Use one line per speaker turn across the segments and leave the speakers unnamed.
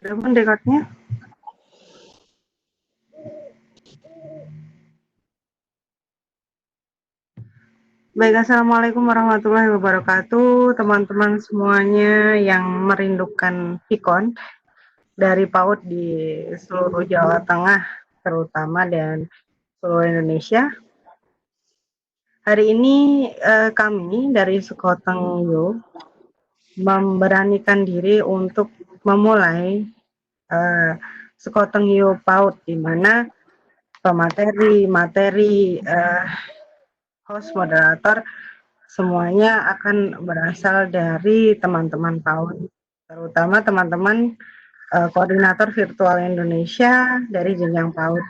Sudah mendekatnya. Baik, Assalamualaikum warahmatullahi wabarakatuh, teman-teman semuanya yang merindukan Vicon dari PAUD di seluruh Jawa Tengah, terutama dan seluruh Indonesia. Hari ini kami dari Sekoteng Yo memberanikan diri untuk memulai Sekoteng Yo PAUD, di mana materi host moderator semuanya akan berasal dari teman-teman PAUD, terutama teman-teman koordinator virtual Indonesia dari jenjang PAUD.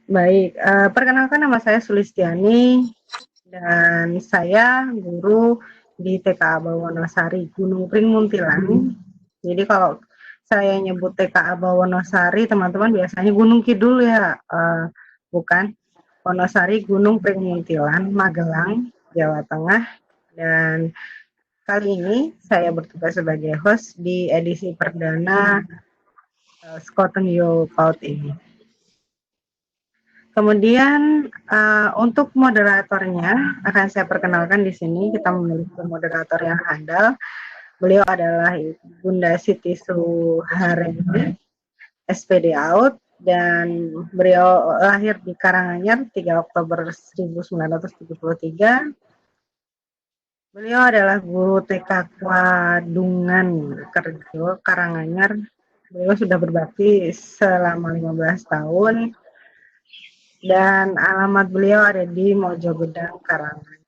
Baik, perkenalkan, nama saya Sulistiani dan saya guru di TKA Bawonosari Gunung Pring Muntilan. Jadi kalau saya nyebut TKA Bawonosari, teman-teman biasanya Gunung Kidul ya, bukan. Wonosari Gunung Pring Muntilan, Magelang, Jawa Tengah. Dan kali ini saya bertugas sebagai host di edisi perdana Sekoteng Yo PAUD ini. Kemudian untuk moderatornya akan saya perkenalkan di sini. Kita memiliki moderator yang handal. Beliau adalah Bunda Siti Suhareni, SPD AUD, dan beliau lahir di Karanganyar 3 Oktober 1973. Beliau adalah guru TK Kwadungan Kerjo, Karanganyar. Beliau sudah berbakti selama 15 tahun. Dan alamat beliau ada di Mojogedang, Karanganyar.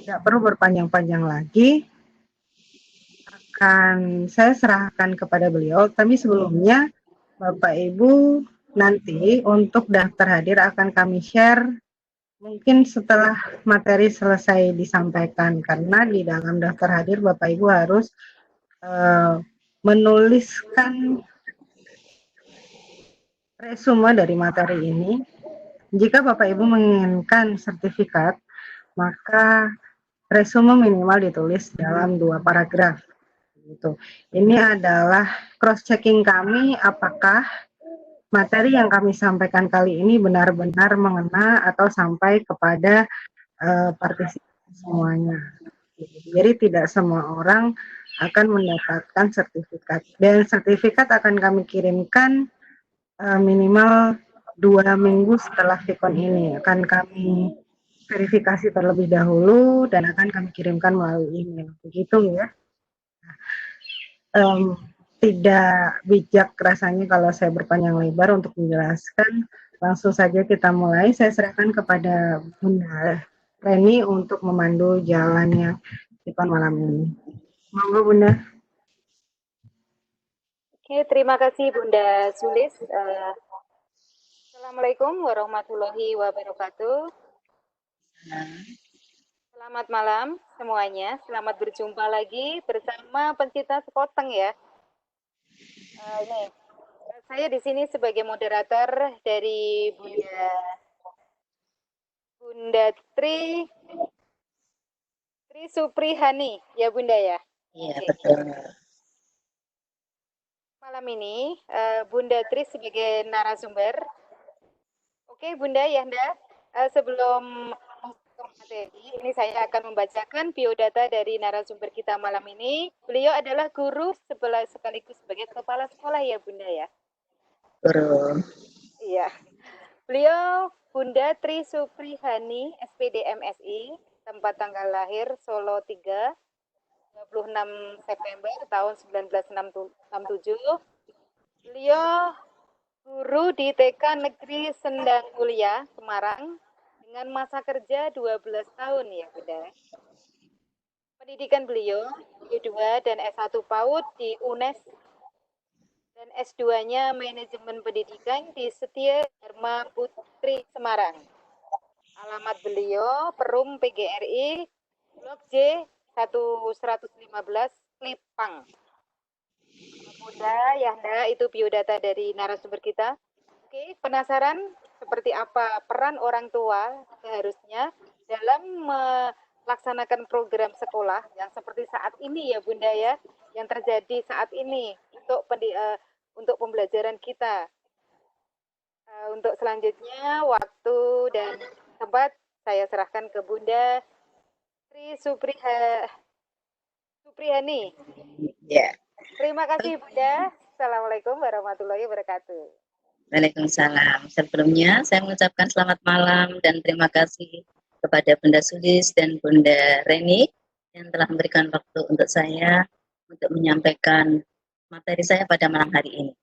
Tidak perlu berpanjang-panjang lagi, akan saya serahkan kepada beliau. Tapi sebelumnya, Bapak Ibu, nanti untuk daftar hadir akan kami share mungkin setelah materi selesai disampaikan, karena di dalam daftar hadir Bapak Ibu harus menuliskan resume dari materi ini. Jika Bapak Ibu menginginkan sertifikat, maka resume minimal ditulis dalam 2 paragraf. Gitu. Ini adalah cross-checking kami apakah materi yang kami sampaikan kali ini benar-benar mengena atau sampai kepada partisipan semuanya. Jadi tidak semua orang akan mendapatkan sertifikat, dan sertifikat akan kami kirimkan minimal 2 minggu setelah Vicon ini. Akan kami verifikasi terlebih dahulu dan akan kami kirimkan melalui email. Begitu ya. Tidak bijak rasanya kalau saya berpanjang lebar untuk menjelaskan. Langsung saja kita mulai. Saya serahkan kepada Bunda Reni untuk memandu jalannya Vicon malam ini. Monggo Bunda.
Oke, terima kasih Bunda Sulis. Assalamualaikum warahmatullahi wabarakatuh. Selamat malam semuanya. Selamat berjumpa lagi bersama pencinta Sekoteng ya. Ini saya di sini sebagai moderator dari Bunda Tri Suprihani ya Bunda ya.
Iya, betul.
Malam ini Bunda Tri sebagai narasumber. Oke Bunda Yanda, sebelum materi ini saya akan membacakan biodata dari narasumber kita malam ini. Beliau adalah guru sekaligus sebagai kepala sekolah ya Bunda ya.
Guru.
Iya. Beliau Bunda Tri Suprihani, SPD MSI, tempat tanggal lahir Solo 3, 26 September tahun 1967. Beliau guru di TK Negeri Sendang Mulia, Semarang, dengan masa kerja 12 tahun ya Bunda. Pendidikan beliau D2 dan S1 PAUD di UNES dan S2-nya Manajemen Pendidikan di Setia Dharma Putri Semarang. Alamat beliau Perum PGRI Blok J 115 Lipang. Bunda Yanda, itu biodata dari narasumber kita. Oke, penasaran seperti apa peran orang tua seharusnya dalam melaksanakan program sekolah yang seperti saat ini ya Bunda ya, yang terjadi saat ini untuk pembelajaran kita. Untuk selanjutnya waktu dan tempat saya serahkan ke Bunda Tri Suprihani.
Ya.
Terima kasih Bunda. Assalamualaikum warahmatullahi wabarakatuh.
Waalaikumsalam. Sebelumnya saya mengucapkan selamat malam dan terima kasih kepada Bunda Sulis dan Bunda Reni yang telah memberikan waktu untuk saya untuk menyampaikan materi saya pada malam hari ini.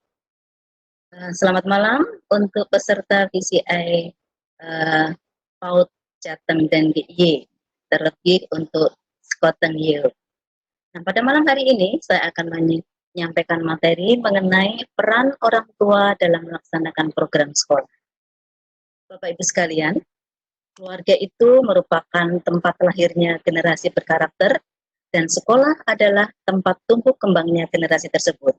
Selamat malam untuk peserta VCI PAUD Jateng dan DIY, terlebih untuk Skoten Yield. Nah, pada malam hari ini saya akan menyampaikan materi mengenai peran orang tua dalam melaksanakan program sekolah. Bapak Ibu sekalian, keluarga itu merupakan tempat lahirnya generasi berkarakter dan sekolah adalah tempat tumbuh kembangnya generasi tersebut.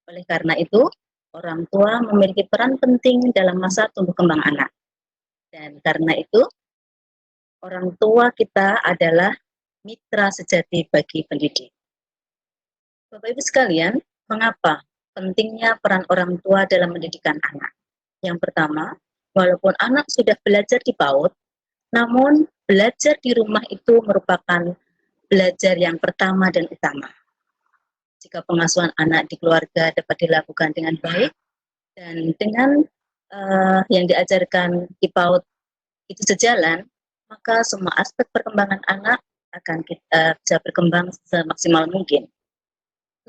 Oleh karena itu, orang tua memiliki peran penting dalam masa tumbuh kembang anak. Dan karena itu, orang tua kita adalah mitra sejati bagi pendidik. Bapak Ibu sekalian, mengapa pentingnya peran orang tua dalam mendidikan anak? Yang pertama, walaupun anak sudah belajar di PAUD, namun belajar di rumah itu merupakan belajar yang pertama dan utama. Jika pengasuhan anak di keluarga dapat dilakukan dengan baik dan dengan yang diajarkan di PAUD itu sejalan, maka semua aspek perkembangan anak akan bisa berkembang semaksimal mungkin.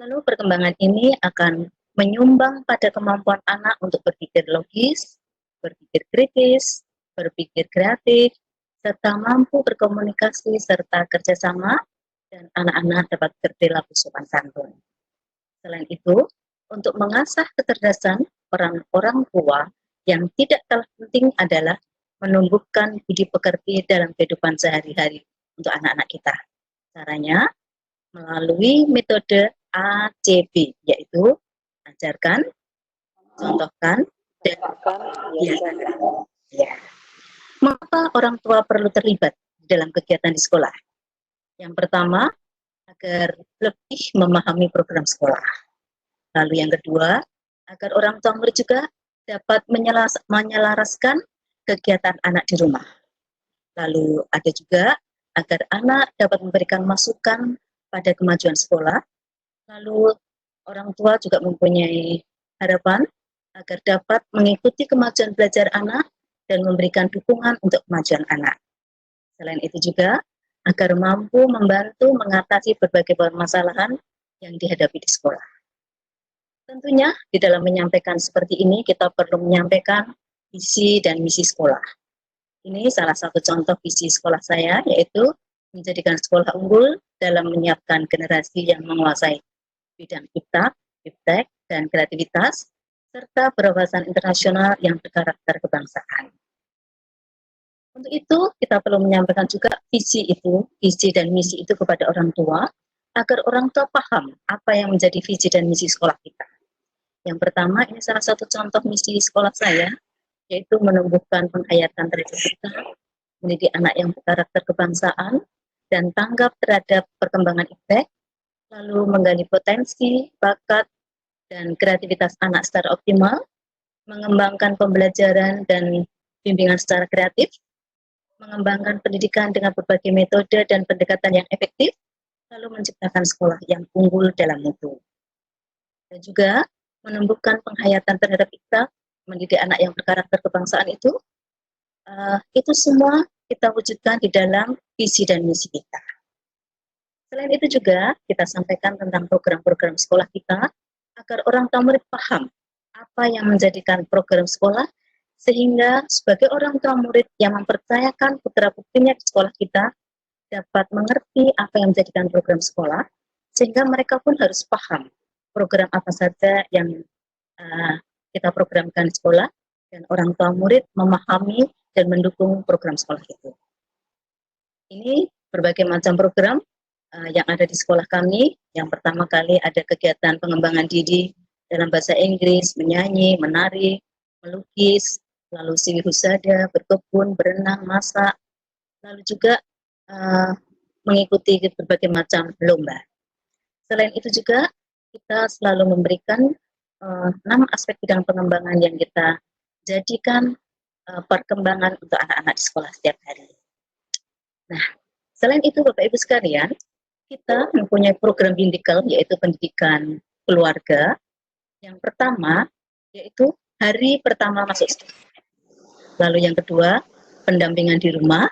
Lalu perkembangan ini akan menyumbang pada kemampuan anak untuk berpikir logis, berpikir kritis, berpikir kreatif, serta mampu berkomunikasi serta kerjasama, dan anak-anak dapat berperilaku sopan santun. Selain itu, untuk mengasah kecerdasan, peran orang tua yang tidak kalah penting adalah menumbuhkan budi pekerti dalam kehidupan sehari-hari untuk anak-anak kita. Caranya melalui metode ACB, yaitu ajarkan, contohkan, dan biasakan. Ya. Mengapa orang tua perlu terlibat dalam kegiatan di sekolah? Yang pertama, agar lebih memahami program sekolah. Lalu yang kedua, agar orang tua murid juga dapat menyelaraskan kegiatan anak di rumah. Lalu ada juga agar anak dapat memberikan masukan pada kemajuan sekolah. Lalu orang tua juga mempunyai harapan agar dapat mengikuti kemajuan belajar anak dan memberikan dukungan untuk kemajuan anak. Selain itu juga agar mampu membantu mengatasi berbagai permasalahan yang dihadapi di sekolah. Tentunya di dalam menyampaikan seperti ini kita perlu menyampaikan visi dan misi sekolah. Ini salah satu contoh visi sekolah saya, yaitu menjadikan sekolah unggul dalam menyiapkan generasi yang menguasai bidang iptek, dan kreativitas, serta berwawasan internasional yang berkarakter kebangsaan. Untuk itu, kita perlu menyampaikan juga visi dan misi itu kepada orang tua, agar orang tua paham apa yang menjadi visi dan misi sekolah kita. Yang pertama, ini salah satu contoh misi sekolah saya, yaitu menumbuhkan penghayatan terhadap kita, mendidik anak yang berkarakter kebangsaan, dan tanggap terhadap perkembangan iptek, lalu menggali potensi, bakat, dan kreativitas anak secara optimal, mengembangkan pembelajaran dan bimbingan secara kreatif, mengembangkan pendidikan dengan berbagai metode dan pendekatan yang efektif, lalu menciptakan sekolah yang unggul dalam mutu. Dan juga menumbuhkan penghayatan terhadap kita, mendidik anak yang berkarakter kebangsaan itu semua kita wujudkan di dalam visi dan misi kita. Selain itu juga kita sampaikan tentang program-program sekolah kita, agar orang tua murid paham apa yang menjadikan program sekolah, sehingga sebagai orang tua murid yang mempercayakan putra-putrinya di sekolah kita dapat mengerti apa yang menjadikan program sekolah, sehingga mereka pun harus paham program apa saja yang kita programkan di sekolah, dan orang tua murid memahami dan mendukung program sekolah itu. Ini berbagai macam program yang ada di sekolah kami. Yang pertama kali ada kegiatan pengembangan diri dalam bahasa Inggris, menyanyi, menari, melukis, lalu siwihusada, berkebun, berenang, masak, lalu juga mengikuti berbagai macam lomba. Selain itu juga kita selalu memberikan 6 aspek bidang pengembangan yang kita jadikan perkembangan untuk anak-anak di sekolah setiap hari. Nah, selain itu Bapak Ibu sekalian, kita mempunyai program bindikal yaitu pendidikan keluarga. Yang pertama yaitu hari pertama masuk sekolah. Lalu yang kedua, pendampingan di rumah.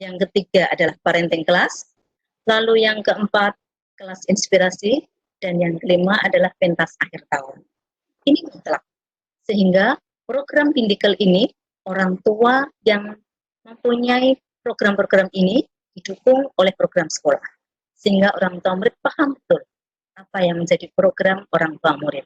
Yang ketiga adalah parenting class. Lalu yang keempat, kelas inspirasi. Dan yang kelima adalah pentas akhir tahun. Ini mutlak. Sehingga program bindikal ini, orang tua yang mempunyai program-program ini didukung oleh program sekolah. Sehingga orang tua murid paham betul apa yang menjadi program orang tua murid.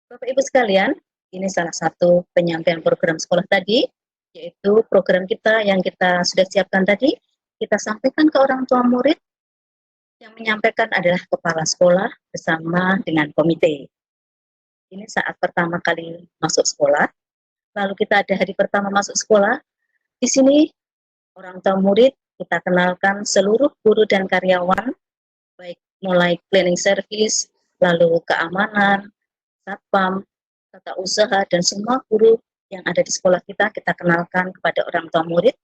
Bapak Ibu sekalian, ini salah satu penyampaian program sekolah tadi, yaitu program kita yang kita sudah siapkan tadi, kita sampaikan ke orang tua murid, yang menyampaikan adalah kepala sekolah bersama dengan komite. Ini saat pertama kali masuk sekolah, lalu kita ada hari pertama masuk sekolah, di sini orang tua murid kita kenalkan seluruh guru dan karyawan, baik mulai cleaning service, lalu keamanan, satpam, tata usaha, dan semua guru yang ada di sekolah kita kenalkan kepada orang tua murid,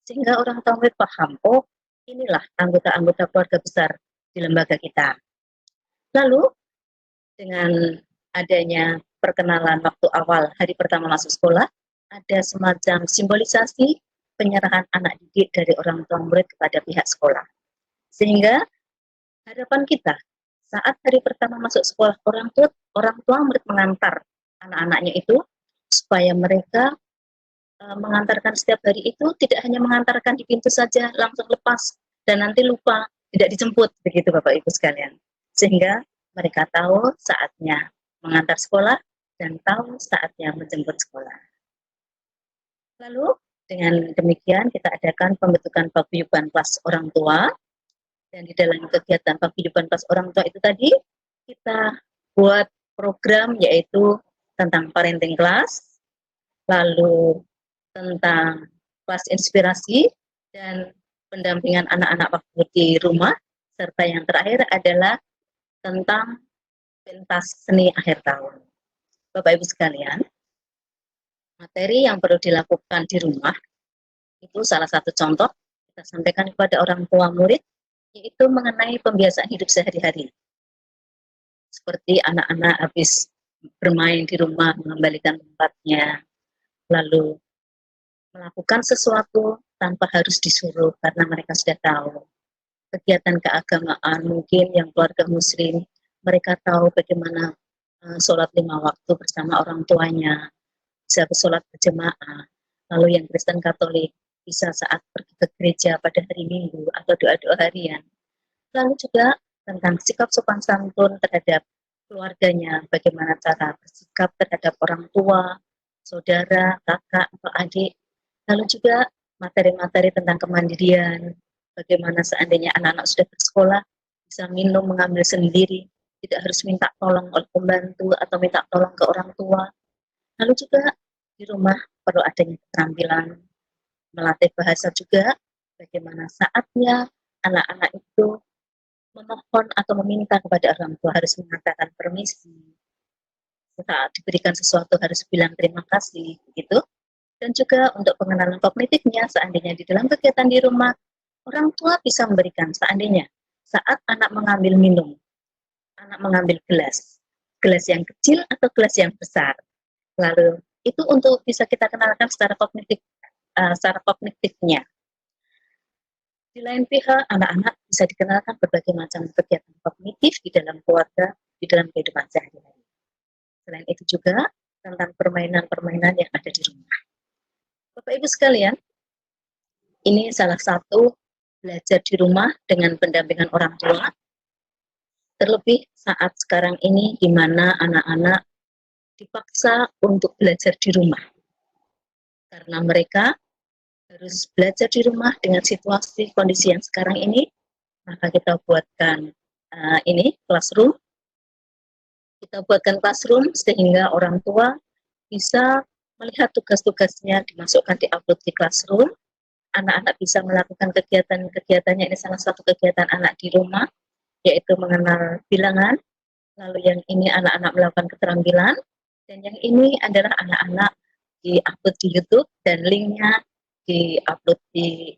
sehingga orang tua murid paham, oh inilah anggota-anggota keluarga besar di lembaga kita. Lalu, dengan adanya perkenalan waktu awal hari pertama masuk sekolah, ada semacam simbolisasi penyerahan anak didik dari orang tua murid kepada pihak sekolah. Sehingga harapan kita, saat hari pertama masuk sekolah, orang tua murid mengantar anak-anaknya itu, supaya mereka mengantarkan setiap hari itu tidak hanya mengantarkan di pintu saja, langsung lepas, dan nanti lupa, tidak dijemput, begitu Bapak Ibu sekalian. Sehingga mereka tahu saatnya mengantar sekolah, dan tahu saatnya menjemput sekolah. Lalu, dengan demikian kita adakan pembentukan paguyuban kelas orang tua, dan di dalam kegiatan paguyuban kelas orang tua itu tadi, kita buat program yaitu tentang parenting class, lalu tentang kelas inspirasi, dan pendampingan anak-anak waktu di rumah, serta yang terakhir adalah tentang pentas seni akhir tahun. Bapak Ibu sekalian, materi yang perlu dilakukan di rumah, itu salah satu contoh kita sampaikan kepada orang tua murid, yaitu mengenai pembiasaan hidup sehari-hari. Seperti anak-anak habis bermain di rumah, mengembalikan tempatnya, lalu melakukan sesuatu tanpa harus disuruh karena mereka sudah tahu. Kegiatan keagamaan mungkin yang keluarga muslim, mereka tahu bagaimana sholat 5 waktu bersama orang tuanya, bisa sholat berjemaah. Lalu yang Kristen Katolik bisa saat pergi ke gereja pada hari Minggu atau doa-doa harian. Lalu juga tentang sikap sopan santun terhadap keluarganya, bagaimana cara bersikap terhadap orang tua, saudara, kakak, atau adik. Lalu juga materi-materi tentang kemandirian, bagaimana seandainya anak-anak sudah bersekolah, bisa minum, mengambil sendiri, tidak harus minta tolong oleh pembantu atau minta tolong ke orang tua. Lalu juga di rumah perlu adanya keterampilan melatih bahasa juga, bagaimana saatnya anak-anak itu memohon atau meminta kepada orang tua harus mengatakan permisi, saat diberikan sesuatu harus bilang terima kasih, begitu. Dan juga untuk pengenalan kognitifnya, seandainya di dalam kegiatan di rumah, orang tua bisa memberikan seandainya saat anak mengambil minum, anak mengambil gelas yang kecil atau gelas yang besar. Lalu itu untuk bisa kita kenalkan secara kognitifnya. Di lain pihak, anak-anak bisa dikenalkan berbagai macam kegiatan kognitif di dalam keluarga, di dalam kehidupan sehari-hari. Selain itu juga tentang permainan-permainan yang ada di rumah. Bapak Ibu sekalian, ini salah satu belajar di rumah dengan pendampingan orang tua. Terlebih saat sekarang ini di mana anak-anak dipaksa untuk belajar di rumah. Karena mereka harus belajar di rumah dengan situasi kondisi yang sekarang ini, maka kita buatkan classroom. Kita buatkan classroom sehingga orang tua bisa melihat tugas-tugasnya dimasukkan di upload di classroom. Anak-anak bisa melakukan kegiatan-kegiatannya, ini salah satu kegiatan anak di rumah, yaitu mengenal bilangan, lalu yang ini anak-anak melakukan keterampilan, dan yang ini adalah anak-anak di-upload di YouTube dan linknya di-upload di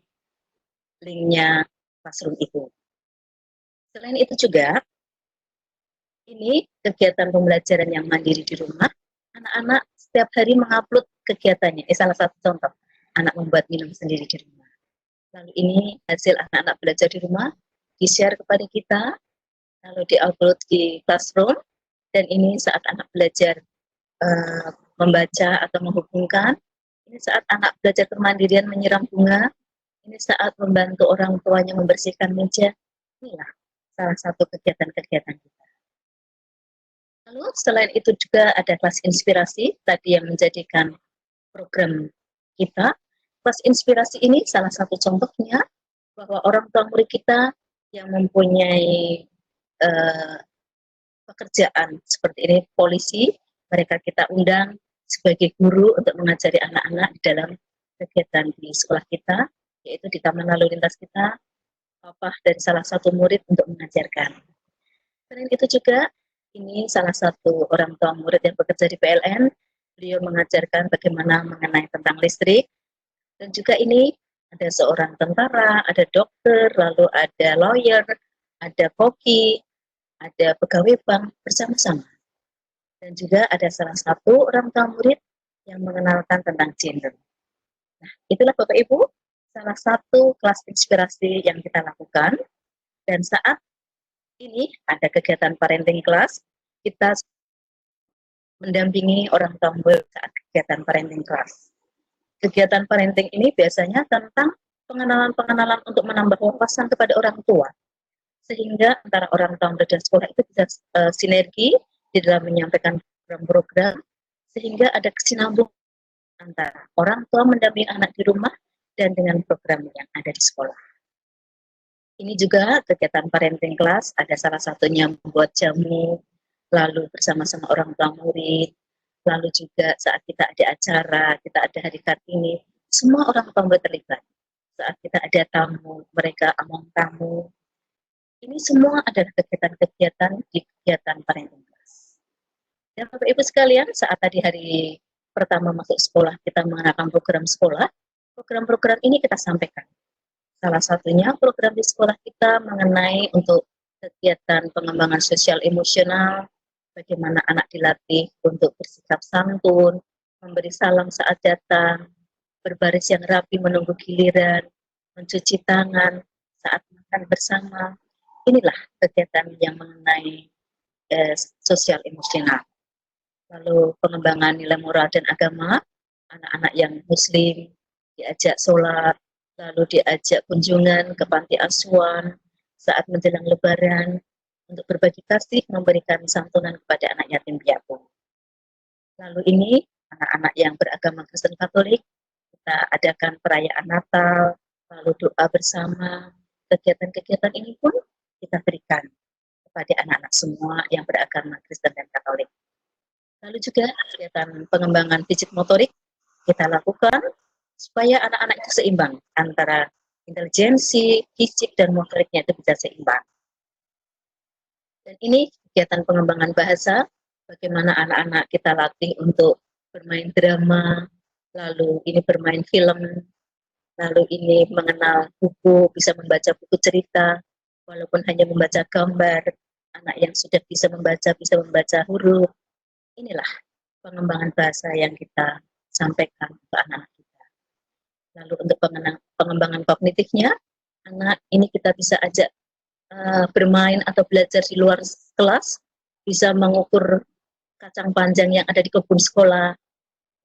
linknya Classroom itu. Selain itu juga, ini kegiatan pembelajaran yang mandiri di rumah, anak-anak setiap hari mengupload kegiatannya. Salah satu contoh, anak membuat minum sendiri di rumah. Lalu ini hasil anak-anak belajar di rumah, di-share kepada kita, lalu di-upload di Classroom, dan ini saat anak belajar membaca atau menghubungkan, ini saat anak belajar kemandirian menyiram bunga, ini saat membantu orang tuanya membersihkan meja. Inilah salah satu kegiatan-kegiatan kita. Lalu selain itu juga ada kelas inspirasi, tadi yang menjadikan program kita. Kelas inspirasi ini salah satu contohnya bahwa orang tua murid kita yang mempunyai pekerjaan seperti ini, polisi, mereka kita undang sebagai guru untuk mengajari anak-anak di dalam kegiatan di sekolah kita, yaitu di taman lalu lintas kita, papa dari salah satu murid untuk mengajarkan. Selain itu juga, ini salah satu orang tua murid yang bekerja di PLN, beliau mengajarkan bagaimana mengenai tentang listrik, dan juga ini ada seorang tentara, ada dokter, lalu ada lawyer, ada koki, ada pegawai bank bersama-sama. Dan juga ada salah satu orang tua murid yang mengenalkan tentang gender. Nah, itulah Bapak Ibu, salah satu kelas inspirasi yang kita lakukan. Dan saat ini ada kegiatan parenting class, kita mendampingi orang tua murid saat kegiatan parenting class. Kegiatan parenting ini biasanya tentang pengenalan-pengenalan untuk menambah wawasan kepada orang tua, sehingga antara orang tua murid dan sekolah itu bisa sinergi di dalam menyampaikan program-program, sehingga ada kesinambungan antara orang tua mendampingi anak di rumah dan dengan program yang ada di sekolah. Ini juga kegiatan parenting class, ada salah satunya membuat jamu, lalu bersama-sama orang tua murid, lalu juga saat kita ada acara, kita ada hari Kartini, semua orang tua murid terlibat. Saat kita ada tamu, mereka among tamu, ini semua adalah kegiatan-kegiatan di kegiatan parenting class. Dan Bapak Ibu sekalian, saat tadi hari pertama masuk sekolah, kita mengenalkan program sekolah, program-program ini kita sampaikan. Salah satunya program di sekolah kita mengenai untuk kegiatan pengembangan sosial emosional, bagaimana anak dilatih untuk bersikap santun, memberi salam saat datang, berbaris yang rapi menunggu giliran, mencuci tangan saat makan bersama. Inilah kegiatan yang mengenai sosial emosional. Lalu pengembangan nilai moral dan agama, anak-anak yang muslim diajak sholat, lalu diajak kunjungan ke panti asuhan saat menjelang lebaran untuk berbagi kasih, memberikan santunan kepada anak yatim piatu. Lalu ini anak-anak yang beragama Kristen Katolik, kita adakan perayaan Natal, lalu doa bersama. Kegiatan-kegiatan ini pun kita berikan kepada anak-anak semua yang beragama Kristen dan Katolik. Lalu juga kegiatan pengembangan fisik motorik kita lakukan supaya anak-anak itu seimbang antara intelijensi, fisik, dan motoriknya itu bisa seimbang. Dan ini kegiatan pengembangan bahasa, bagaimana anak-anak kita latih untuk bermain drama, lalu ini bermain film, lalu ini mengenal buku, bisa membaca buku cerita, walaupun hanya membaca gambar, anak yang sudah bisa membaca huruf. Inilah pengembangan bahasa yang kita sampaikan ke anak-anak kita. Lalu untuk pengembangan kognitifnya, anak ini kita bisa ajak bermain atau belajar di luar kelas, bisa mengukur kacang panjang yang ada di kebun sekolah.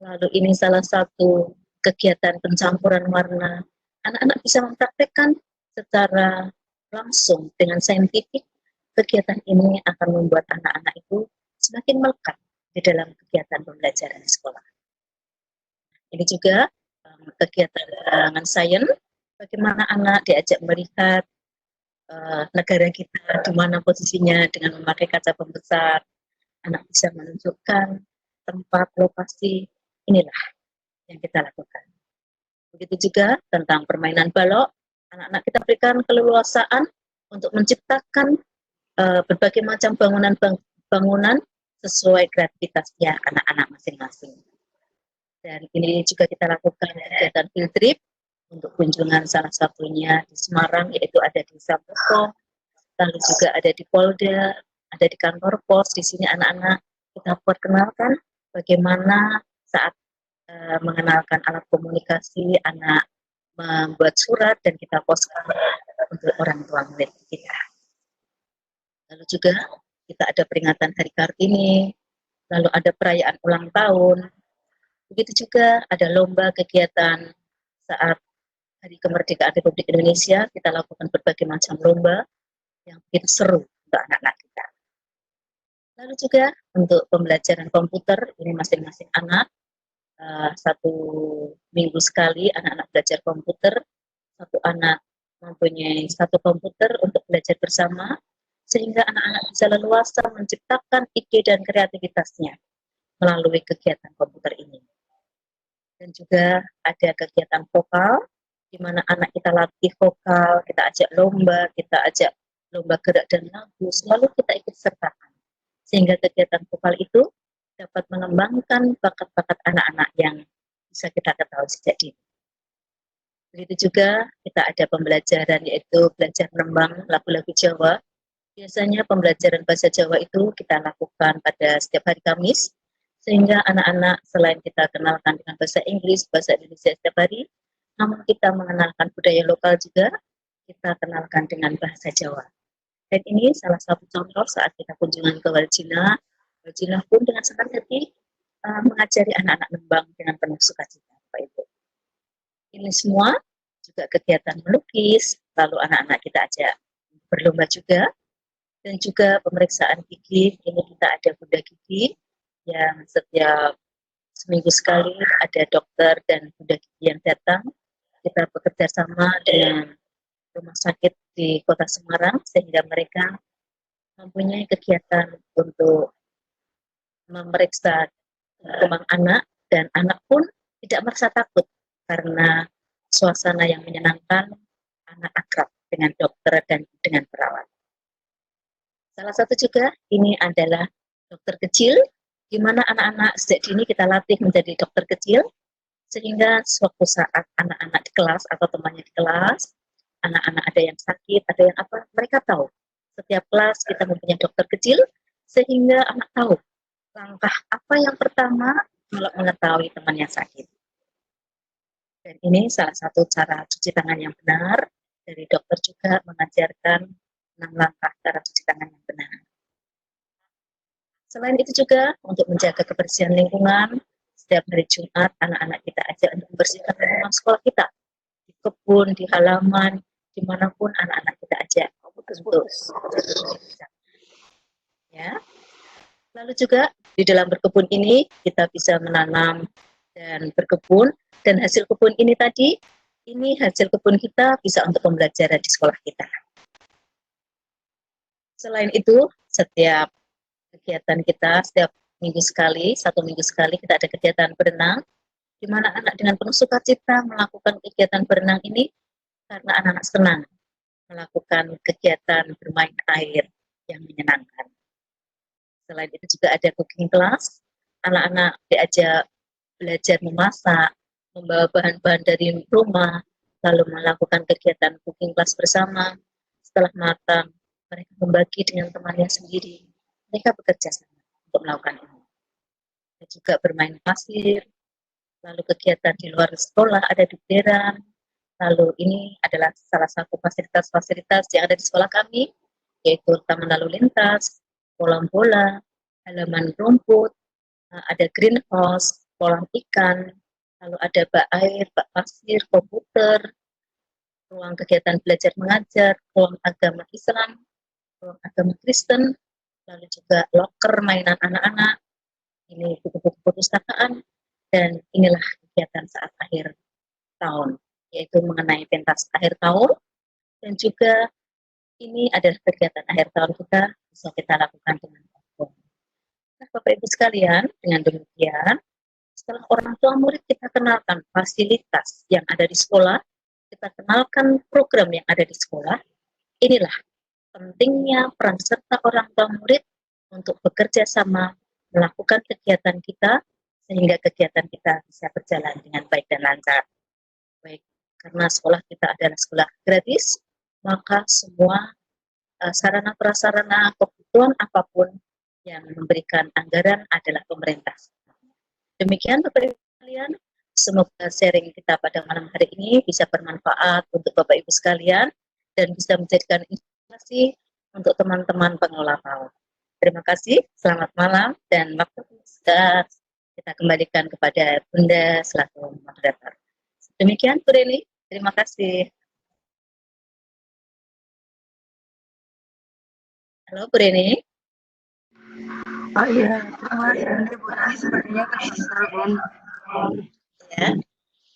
Lalu ini salah satu kegiatan pencampuran warna. Anak-anak bisa mempraktekkan secara langsung dengan saintifik. Kegiatan ini akan membuat anak-anak itu semakin melekat di dalam kegiatan pembelajaran di sekolah. Ini juga kegiatan karangan sains, bagaimana anak diajak melihat negara kita di mana posisinya dengan memakai kaca pembesar. Anak bisa menunjukkan tempat, lokasi, inilah yang kita lakukan. Begitu juga tentang permainan balok, anak-anak kita berikan keleluasaan untuk menciptakan berbagai macam bangunan sesuai kreativitasnya anak-anak masing-masing. Dan ini juga kita lakukan kegiatan field trip untuk kunjungan salah satunya di Semarang, yaitu ada di Sampokong, lalu juga ada di Polda, ada di kantor pos. Di sini anak-anak kita perkenalkan bagaimana saat mengenalkan alat komunikasi, anak membuat surat dan kita poskan untuk orang tua murid kita. Lalu juga kita ada peringatan Hari Kartini, lalu ada perayaan ulang tahun. Begitu juga ada lomba kegiatan saat Hari Kemerdekaan Republik Indonesia, kita lakukan berbagai macam lomba yang begitu seru untuk anak-anak kita. Lalu juga untuk pembelajaran komputer, ini masing-masing anak, 1 minggu sekali anak-anak belajar komputer, satu anak mempunyai 1 komputer untuk belajar bersama, sehingga anak-anak bisa leluasa menciptakan ide dan kreativitasnya melalui kegiatan komputer ini. Dan juga ada kegiatan vokal, di mana anak kita latih vokal, kita ajak lomba gerak dan lagu, selalu kita ikut sertakan. Sehingga kegiatan vokal itu dapat mengembangkan bakat-bakat anak-anak yang bisa kita ketahui sejak dini. Begitu juga kita ada pembelajaran, yaitu belajar menembang lagu-lagu Jawa. Biasanya pembelajaran bahasa Jawa itu kita lakukan pada setiap hari Kamis, sehingga anak-anak selain kita kenalkan dengan bahasa Inggris, bahasa Indonesia setiap hari, namun kita mengenalkan budaya lokal juga, kita kenalkan dengan bahasa Jawa. Dan ini salah satu contoh saat kita kunjungan ke Waljina. Waljina pun dengan senang hati mengajari anak-anak nembang dengan penuh sukacita, Bapak Ibu. Ini semua juga kegiatan melukis, lalu anak-anak kita ajak berlomba juga, dan juga pemeriksaan gigi. Ini kita ada Bunda Gigi yang setiap seminggu sekali ada dokter dan Bunda Gigi yang datang. Kita bekerja sama dengan rumah sakit di Kota Semarang sehingga mereka mempunyai kegiatan untuk memeriksa kembang anak, dan anak pun tidak merasa takut karena suasana yang menyenangkan, anak akrab dengan dokter dan dengan perawat. Salah satu juga ini adalah dokter kecil, di mana anak-anak sejak dini kita latih menjadi dokter kecil, sehingga suatu saat anak-anak di kelas atau temannya di kelas, anak-anak ada yang sakit, ada yang apa, mereka tahu. Setiap kelas kita mempunyai dokter kecil, sehingga anak tahu langkah apa yang pertama kalau mengetahui temannya sakit. Dan ini salah satu cara cuci tangan yang benar, dari dokter juga mengajarkan 6 langkah cara cuci tangan yang benar. Selain itu juga untuk menjaga kebersihan lingkungan, setiap hari Jumat anak-anak kita ajak untuk membersihkan lingkungan sekolah kita, di kebun, di halaman, dimanapun anak-anak kita ajak untuk ya. Lalu juga di dalam berkebun ini kita bisa menanam dan berkebun, dan hasil kebun ini tadi, ini hasil kebun kita bisa untuk pembelajaran di sekolah kita. Selain itu, setiap kegiatan kita, setiap minggu sekali, 1 minggu sekali kita ada kegiatan berenang, di mana anak dengan penuh sukacita melakukan kegiatan berenang ini karena anak-anak senang melakukan kegiatan bermain air yang menyenangkan. Selain itu juga ada cooking class, anak-anak diajak belajar memasak, membawa bahan-bahan dari rumah, lalu melakukan kegiatan cooking class bersama. Setelah matang, mereka membagi dengan temannya sendiri. Mereka bekerja sama untuk melakukan ini. Dan juga bermain pasir, lalu kegiatan di luar sekolah ada di deran. Lalu ini adalah salah satu fasilitas-fasilitas yang ada di sekolah kami, yaitu taman lalu lintas, kolam bola, halaman rumput, ada greenhouse, kolam ikan, lalu ada bak air, bak pasir, komputer, ruang kegiatan belajar mengajar, ruang agama Islam, ruang agama Kristen, lalu juga loker mainan anak-anak, ini buku-buku perpustakaan, dan inilah kegiatan saat akhir tahun, yaitu mengenai pentas akhir tahun, dan juga ini adalah kegiatan akhir tahun kita bisa kita lakukan dengan platform. Nah, Bapak Ibu sekalian, dengan demikian, setelah orang tua murid kita kenalkan fasilitas yang ada di sekolah, kita kenalkan program yang ada di sekolah, inilah pentingnya peran serta orang tua murid untuk bekerja sama melakukan kegiatan kita sehingga kegiatan kita bisa berjalan dengan baik dan lancar. Baik, karena sekolah kita adalah sekolah gratis, maka semua sarana prasarana kebutuhan apapun yang memberikan anggaran adalah pemerintah. Demikian Bapak Ibu sekalian, semoga sharing kita pada malam hari ini bisa bermanfaat untuk Bapak Ibu sekalian dan bisa menjadikan inspirasi untuk teman-teman pengelola PAUD. Terima kasih, selamat malam, dan waktu sudah kita kembalikan kepada Bunda selaku moderator. Demikian Bu Reni, terima kasih. Halo Bu Reni.
Oh iya, terima kasih Bu Reni, sepertinya tersisa Bun.
Ya.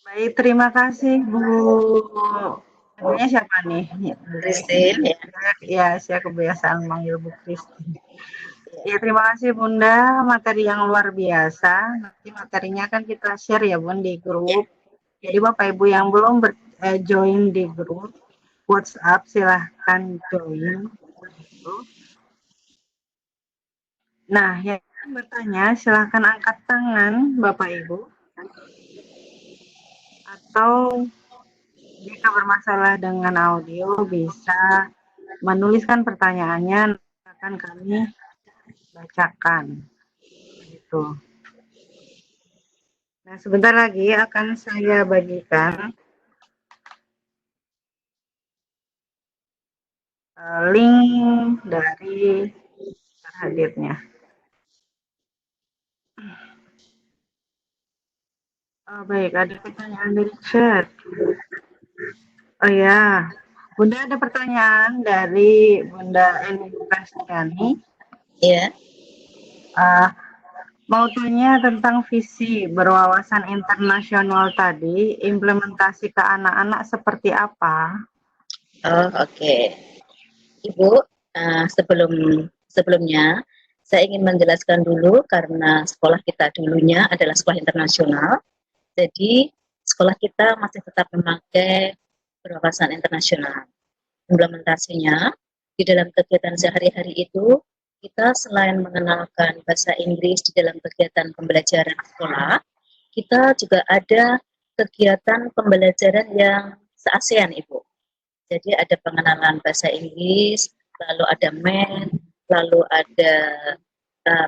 Baik, terima kasih Bu. Namanya siapa nih?
Christine, ya.
Ya, saya kebiasaan manggil Bu Christine. Ya, terima kasih Bunda, materi yang luar biasa. Nanti materinya kan kita share ya Bun di grup. Jadi Bapak Ibu yang belum join di grup WhatsApp silahkan join. Nah, yang bertanya silahkan angkat tangan Bapak Ibu. Atau jika bermasalah dengan audio bisa menuliskan pertanyaannya, akan kami bacakan. Gitu. Nah, sebentar lagi akan saya bagikan link dari terhadirnya. Oh, baik, ada pertanyaan dari chat. Oh ya, Bunda ada pertanyaan dari Bunda Eni Prastiani.
Iya.
Mau tanya tentang visi berwawasan internasional tadi, implementasi ke anak-anak seperti apa?
Oh, oke. Ibu, sebelumnya saya ingin menjelaskan dulu karena sekolah kita dulunya adalah sekolah internasional. Jadi sekolah kita masih tetap memakai berwawasan internasional. Implementasinya di dalam kegiatan sehari-hari itu kita selain mengenalkan bahasa Inggris di dalam kegiatan pembelajaran sekolah, kita juga ada kegiatan pembelajaran yang se-ASEAN, Ibu. Jadi ada pengenalan bahasa Inggris, lalu ada math, lalu ada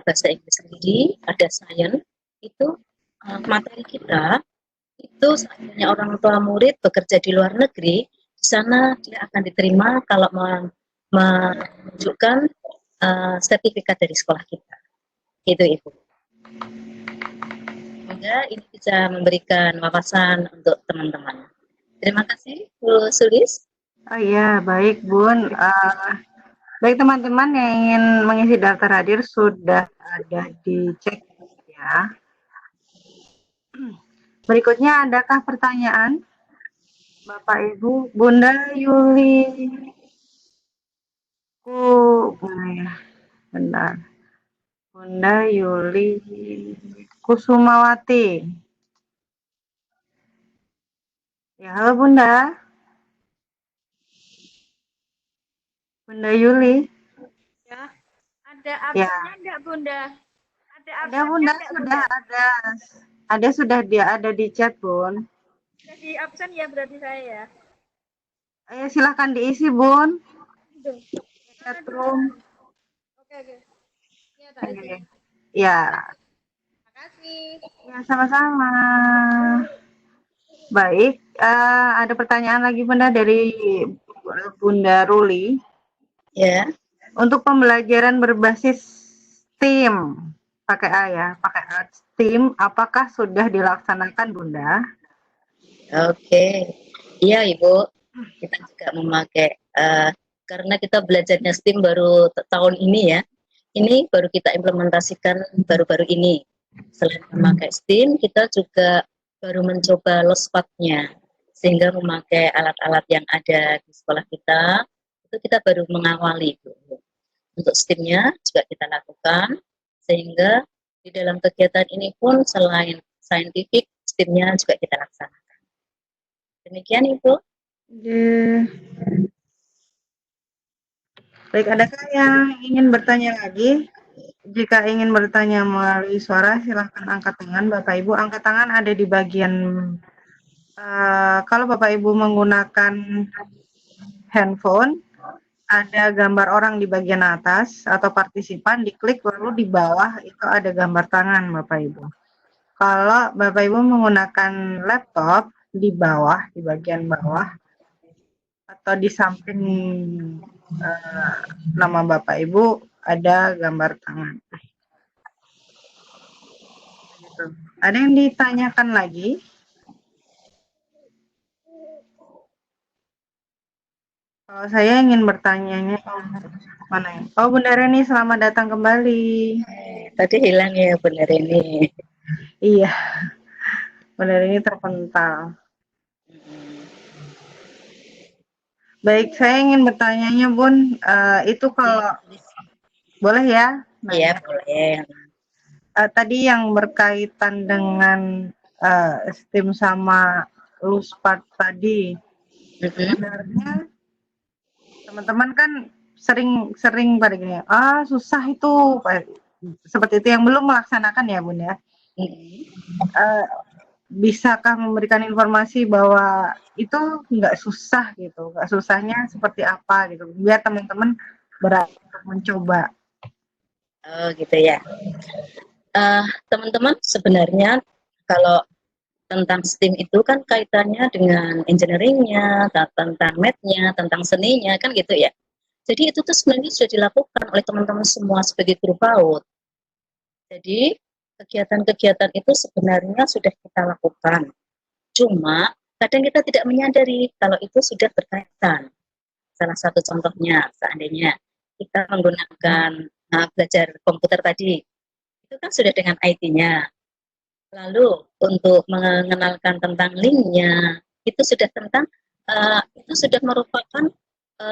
bahasa Inggris sendiri, ada sains. Itu materi kita itu seandainya orang tua murid bekerja di luar negeri, di sana dia akan diterima kalau menunjukkan sertifikat dari sekolah kita. Itu Ibu. Semoga ini bisa memberikan wawasan untuk teman-teman. Terima kasih Bu Sulis.
Oh iya, baik Bun. Baik teman-teman yang ingin mengisi daftar hadir sudah ada di cek ya. Berikutnya adakah pertanyaan? Bapak Ibu, Bunda Yuli. Bentar. Bunda Yuli Kusumawati. Ya, halo Bunda. Bunda Yuli.
Ya, ada absennya enggak Bunda?
Ada Bunda, sudah ada. Ada di chat Bun.
Sudah di absen ya berarti saya ya.
Silahkan diisi Bun. Chat room.
Oke. Ya, tak isi.
Ya.
Terima kasih.
Ya, sama-sama. Baik, ada pertanyaan lagi Bunda dari Bunda Ruli.
Ya.
Untuk pembelajaran berbasis STEAM, pakai A ya, pakai A, STEAM, apakah sudah dilaksanakan Bunda?
Oke, iya Ibu, kita juga memakai, karena kita belajarnya STEAM baru tahun ini ya, ini baru kita implementasikan baru-baru ini. Selain memakai STEAM, kita juga baru mencoba LOSPAT-nya, sehingga memakai alat-alat yang ada di sekolah kita, itu kita baru mengawali Ibu. Untuk STEAM-nya juga kita lakukan, sehingga di dalam kegiatan ini pun selain saintifik, STEAM-nya juga kita laksanakan. Demikian Ibu.
Baik, adakah yang ingin bertanya lagi? Jika ingin bertanya melalui suara, silahkan angkat tangan. Bapak Ibu, angkat tangan ada di bagian, kalau Bapak Ibu menggunakan handphone, ada gambar orang di bagian atas atau partisipan, diklik lalu di bawah itu ada gambar tangan Bapak Ibu. Kalau Bapak Ibu menggunakan laptop, di bawah, di bagian bawah, atau di samping nama Bapak Ibu ada gambar tangan. Begitu. Ada yang ditanyakan lagi? Kalau saya ingin bertanyanya, mana ya? Oh, Bunda Reni, selamat datang kembali.
Tadi hilang ya benar ini.
Iya, Bunda Reni terpental. Baik, saya ingin bertanyanya, Bun. Itu kalau boleh ya?
Iya, boleh.
Tadi yang berkaitan dengan STEAM sama LUSPAD tadi, sebenarnya teman-teman kan sering pada gini, susah itu, seperti itu yang belum melaksanakan ya Bun ya. Bisakah memberikan informasi bahwa itu nggak susah gitu, nggak susahnya seperti apa gitu, biar teman-teman berani untuk mencoba.
Oh gitu ya. Teman-teman sebenarnya kalau tentang STEAM itu kan kaitannya dengan engineering-nya, tentang math-nya, tentang seninya, kan gitu ya. Jadi itu tuh sebenarnya sudah dilakukan oleh teman-teman semua sebagai guru PAUD. Jadi kegiatan-kegiatan itu sebenarnya sudah kita lakukan. Cuma kadang kita tidak menyadari kalau itu sudah berkaitan. Salah satu contohnya, seandainya kita menggunakan belajar komputer tadi, itu kan sudah dengan IT-nya. Lalu untuk mengenalkan tentang link-nya, itu sudah tentang itu sudah merupakan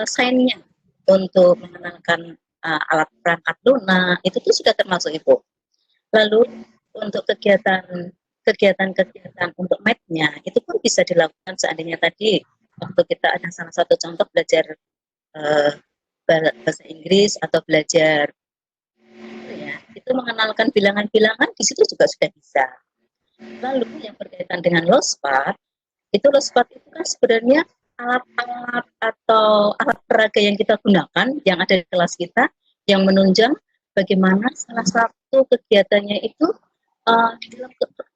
sign-nya untuk mengenalkan alat perangkat lunak, itu tuh sudah termasuk itu. Lalu untuk kegiatan untuk math-nya, itu pun bisa dilakukan seandainya tadi waktu kita ada salah satu contoh belajar bahasa Inggris atau belajar ya, itu mengenalkan bilangan-bilangan di situ juga sudah bisa. Lalu yang berkaitan dengan LOSPAD, itu kan sebenarnya alat-alat atau alat peraga yang kita gunakan, yang ada di kelas kita, yang menunjang bagaimana salah satu kegiatannya itu di dalam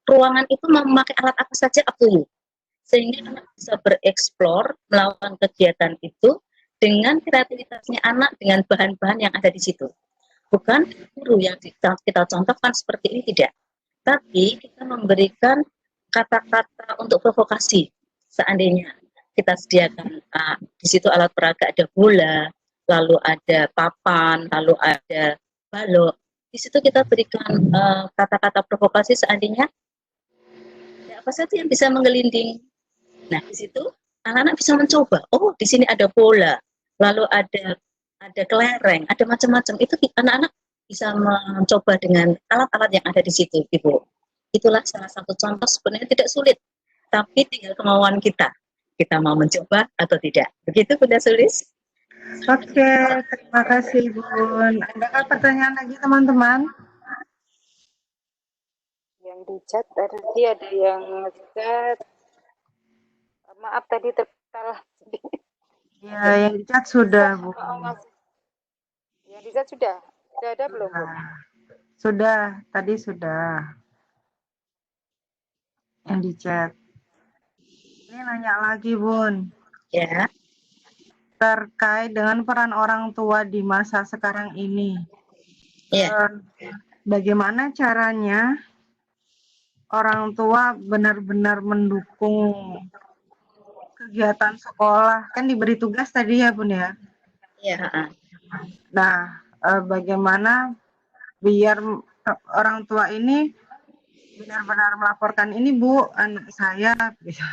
ruangan itu memakai alat apa saja up to you. Sehingga anak bisa bereksplor, melakukan kegiatan itu dengan kreativitasnya anak, dengan bahan-bahan yang ada di situ. Bukan guru yang kita contohkan seperti ini, tidak. Tapi kita memberikan kata-kata untuk provokasi. Seandainya kita sediakan di situ alat peraga, ada bola, lalu ada papan, lalu ada balok. Di situ kita berikan kata-kata provokasi seandainya apa saja yang bisa menggelinding. Nah, di situ anak-anak bisa mencoba. Oh, di sini ada bola, lalu ada kelereng, ada macam-macam. Itu anak-anak bisa mencoba dengan alat-alat yang ada di situ, Ibu. Itulah salah satu contoh sebenarnya tidak sulit, tapi tinggal kemauan kita. Kita mau mencoba atau tidak. Begitu, Bunda Sulis.
Oke, terima kasih Bun. Adakah pertanyaan lagi teman-teman?
Yang di chat tadi ada yang chat. Maaf tadi terpental.
Ya, yang di chat sudah Bu.
Yang di chat sudah ada belum Bu?
Sudah, tadi sudah. Yang di chat. Ini nanya lagi Bun.
Ya.
Terkait dengan peran orang tua di masa sekarang ini.
Ya.
Bagaimana caranya orang tua benar-benar mendukung kegiatan sekolah? Kan diberi tugas tadi ya Bun ya?
Iya.
Nah, bagaimana biar orang tua ini benar-benar melaporkan ini Bu, anak saya bisa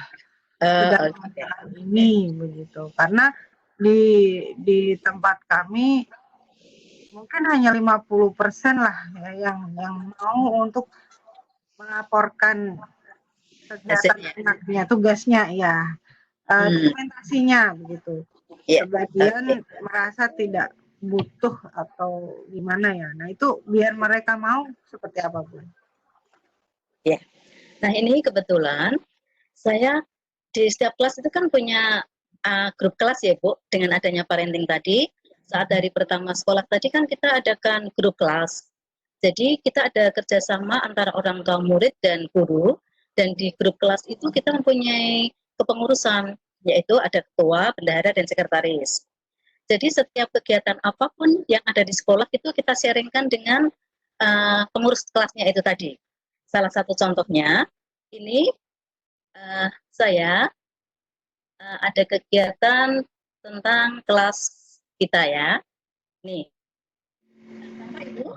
sudah melakukan ini begitu. Karena di tempat kami mungkin hanya 50% lah ya, yang mau untuk melaporkan kegiatan anaknya, tugasnya ya, dokumentasinya begitu. Sebagian merasa tidak butuh atau gimana ya. Nah, itu biar mereka mau seperti apa, Bu?
Ya. Nah, ini kebetulan saya di setiap kelas itu kan punya grup kelas ya, Bu. Dengan adanya parenting tadi, saat dari pertama sekolah tadi kan kita adakan grup kelas. Jadi kita ada kerjasama antara orang tua murid dan guru, dan di grup kelas itu kita mempunyai kepengurusan, yaitu ada ketua, bendahara, dan sekretaris. Jadi setiap kegiatan apapun yang ada di sekolah itu kita sharingkan dengan pengurus kelasnya itu tadi. Salah satu contohnya, ini saya ada kegiatan tentang kelas kita ya. Nih, tampak Ibu?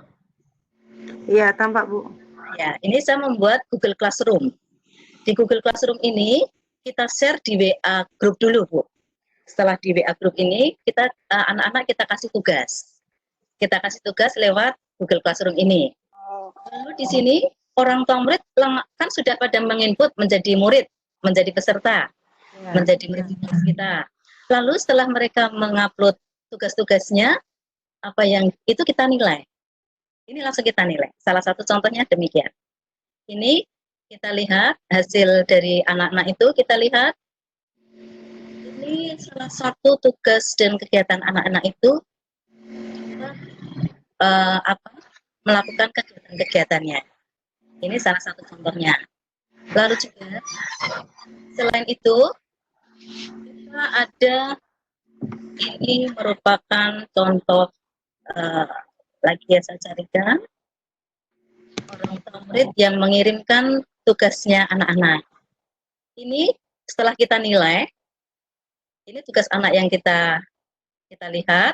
Iya, tampak, Bu.
Ya, ini saya membuat Google Classroom. Di Google Classroom ini kita share di WA group dulu, Bu. Setelah di WA group ini, kita anak-anak kita kasih tugas. Kita kasih tugas lewat Google Classroom ini. Lalu di sini orang tua murid kan sudah pada menginput menjadi murid, menjadi peserta, menjadi murid di kelas kita. Lalu setelah mereka mengupload tugas-tugasnya, apa yang itu kita nilai. Ini langsung kita nilai. Salah satu contohnya demikian. Ini kita lihat hasil dari anak-anak itu, kita lihat ini salah satu tugas dan kegiatan anak-anak itu melakukan kegiatan-kegiatannya. Ini salah satu contohnya. Lalu juga selain itu kita ada, ini merupakan contoh lagi yang saya carikan, orang tua murid yang mengirimkan tugasnya anak-anak. Ini setelah kita nilai, ini tugas anak yang kita lihat,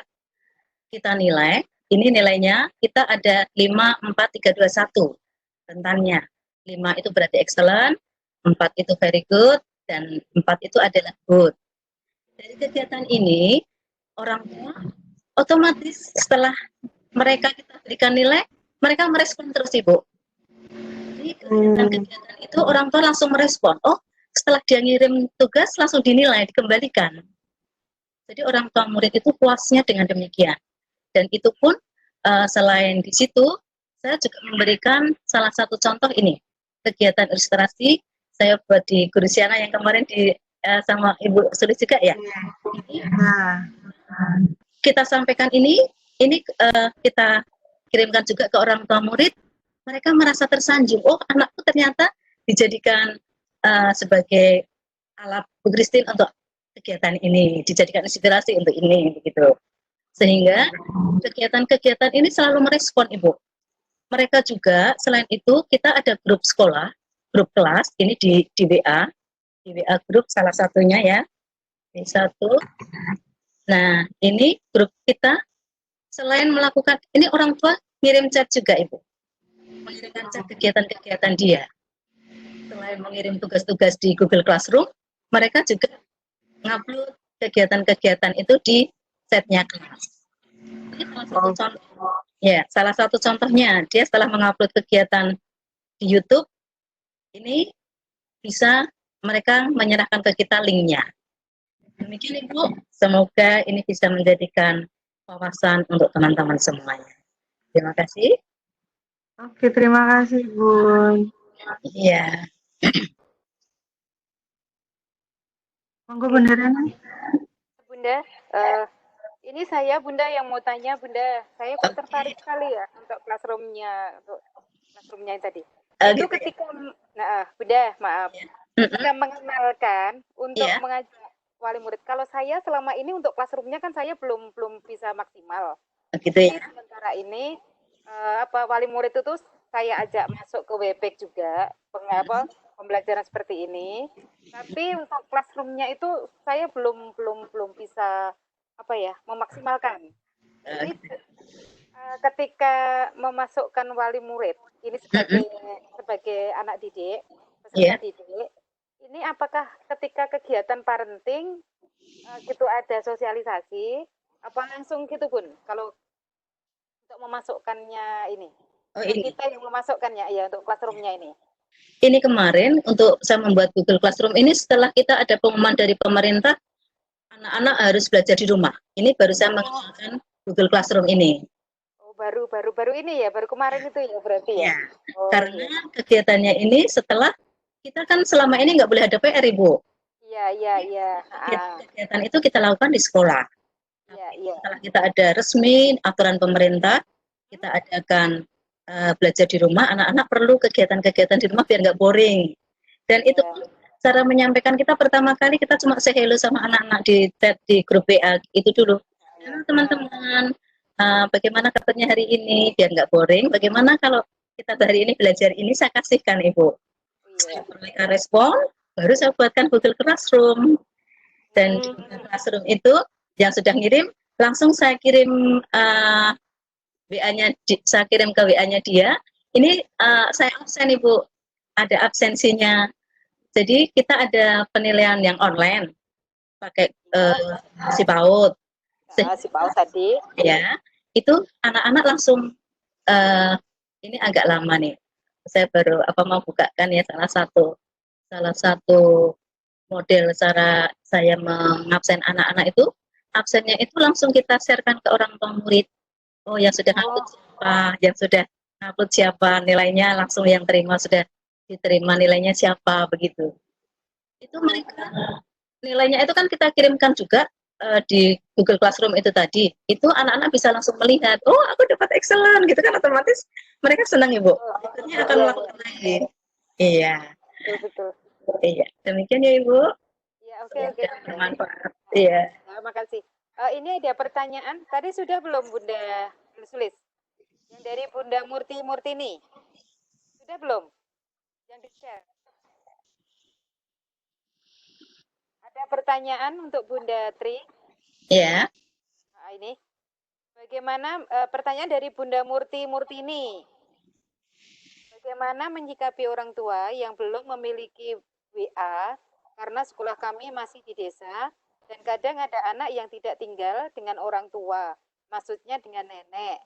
kita nilai, ini nilainya kita ada 5, 4, 3, 2, 1 rentannya. 5 itu berarti excellent, 4 itu very good, dan 4 itu adalah good. Dari kegiatan ini, orang tua otomatis setelah mereka kita berikan nilai, mereka merespon terus, Ibu. Jadi kegiatan-kegiatan itu orang tua langsung merespon. Oh, setelah dia ngirim tugas langsung dinilai, dikembalikan. Jadi orang tua murid itu puasnya dengan demikian. Dan itu pun selain di situ, saya juga memberikan salah satu contoh ini, kegiatan ilustrasi saya buat di Gurusiana yang kemarin di sama Ibu Sulis juga ya. Kita sampaikan ini kita kirimkan juga ke orang tua murid, mereka merasa tersanjung. Oh, anakku ternyata dijadikan sebagai alat Bu Christine untuk kegiatan ini, dijadikan inspirasi untuk ini, begitu. Sehingga kegiatan-kegiatan ini selalu merespon, Ibu. Mereka juga, selain itu, kita ada grup sekolah, grup kelas, ini di WA grup salah satunya ya, B1. Nah, ini grup kita, selain melakukan, ini orang tua ngirim chat juga, Ibu. Mengirimkan chat kegiatan-kegiatan dia. Selain mengirim tugas-tugas di Google Classroom, mereka juga ngupload kegiatan-kegiatan itu di setnya kelas. Ini salah satu contoh. Ya, salah satu contohnya, dia setelah mengupload kegiatan di YouTube, ini bisa mereka menyerahkan ke kita linknya. Demikian Ibu, semoga ini bisa menjadikan wawasan untuk teman-teman semuanya. Terima kasih.
Oke, terima kasih, Bun.
Iya.
Monggo Bunda Reni.
Bunda, ini saya Bunda yang mau tanya, Bunda. Saya kok tertarik sekali ya untuk classroomnya tadi. Itu ketika, Bunda, maaf, ketika mengenalkan untuk mengajak wali murid. Kalau saya selama ini untuk classroomnya kan saya belum bisa maksimal.
Gitu ya.
Sementara ini wali murid itu saya ajak masuk ke Webex juga, pembelajaran seperti ini. Tapi untuk classroomnya itu saya belum bisa memaksimalkan. Ini ketika memasukkan wali murid ini sebagai anak didik, peserta didik, ini apakah ketika kegiatan parenting gitu ada sosialisasi apa langsung gitu Bun? Kalau untuk memasukkannya ini, kita yang memasukkannya ya untuk classroomnya ini.
Ini kemarin untuk saya membuat Google Classroom ini setelah kita ada pengumuman dari pemerintah anak-anak harus belajar di rumah. Ini baru saya mengenalkan Google Classroom ini.
Oh, baru ini ya, baru kemarin itu ya berarti ya.
Ya,
Oh,
karena
iya.
kegiatannya ini setelah kita kan selama ini nggak boleh ada PR, Ibu.
Iya.
Kegiatan itu kita lakukan di sekolah.
Iya.
Setelah kita ada resmi aturan pemerintah, kita adakan belajar di rumah, anak-anak perlu kegiatan-kegiatan di rumah biar nggak boring. Dan itu cara menyampaikan kita pertama kali kita cuma say hello sama anak-anak di chat di grup WA itu dulu. Teman-teman, bagaimana kabarnya hari ini biar nggak boring? Bagaimana kalau kita hari ini belajar ini saya kasihkan Ibu. Mereka respon, baru saya buatkan Google Classroom. Dan di Google Classroom itu yang sudah ngirim langsung saya kirim WA-nya, saya kirim ke WA-nya dia. Ini saya absen Ibu, ada absensinya. Jadi kita ada penilaian yang online pakai si PAUD.
Si PAUD tadi.
Ya, itu anak-anak langsung ini agak lama nih. Saya baru mau bukakan ya salah satu model cara saya mengabsen anak-anak itu. Absennya itu langsung kita sharekan ke orang tua murid. Oh, yang sudah upload siapa, yang sudah upload siapa, nilainya langsung yang terima sudah diterima nilainya siapa, begitu. Itu mereka nilainya itu kan kita kirimkan juga di Google Classroom itu tadi. Itu anak-anak bisa langsung melihat, oh aku dapat excellent gitu kan, otomatis mereka senang Ibu. Akhirnya akan melakukan lagi. Iya.
Betul.
Iya, demikian ya Ibu.
Iya, oke.
Bermanfaat. Iya.
Terima kasih. Ini ada pertanyaan. Tadi sudah belum Bunda Sulis? Yang dari Bunda Murtini. Sudah belum? Yang di-share. Ada pertanyaan untuk Bunda Tri?
Iya.
Ini. Bagaimana pertanyaan dari Bunda Murtini? Bagaimana menyikapi orang tua yang belum memiliki WA karena sekolah kami masih di desa dan kadang ada anak yang tidak tinggal dengan orang tua, maksudnya dengan nenek.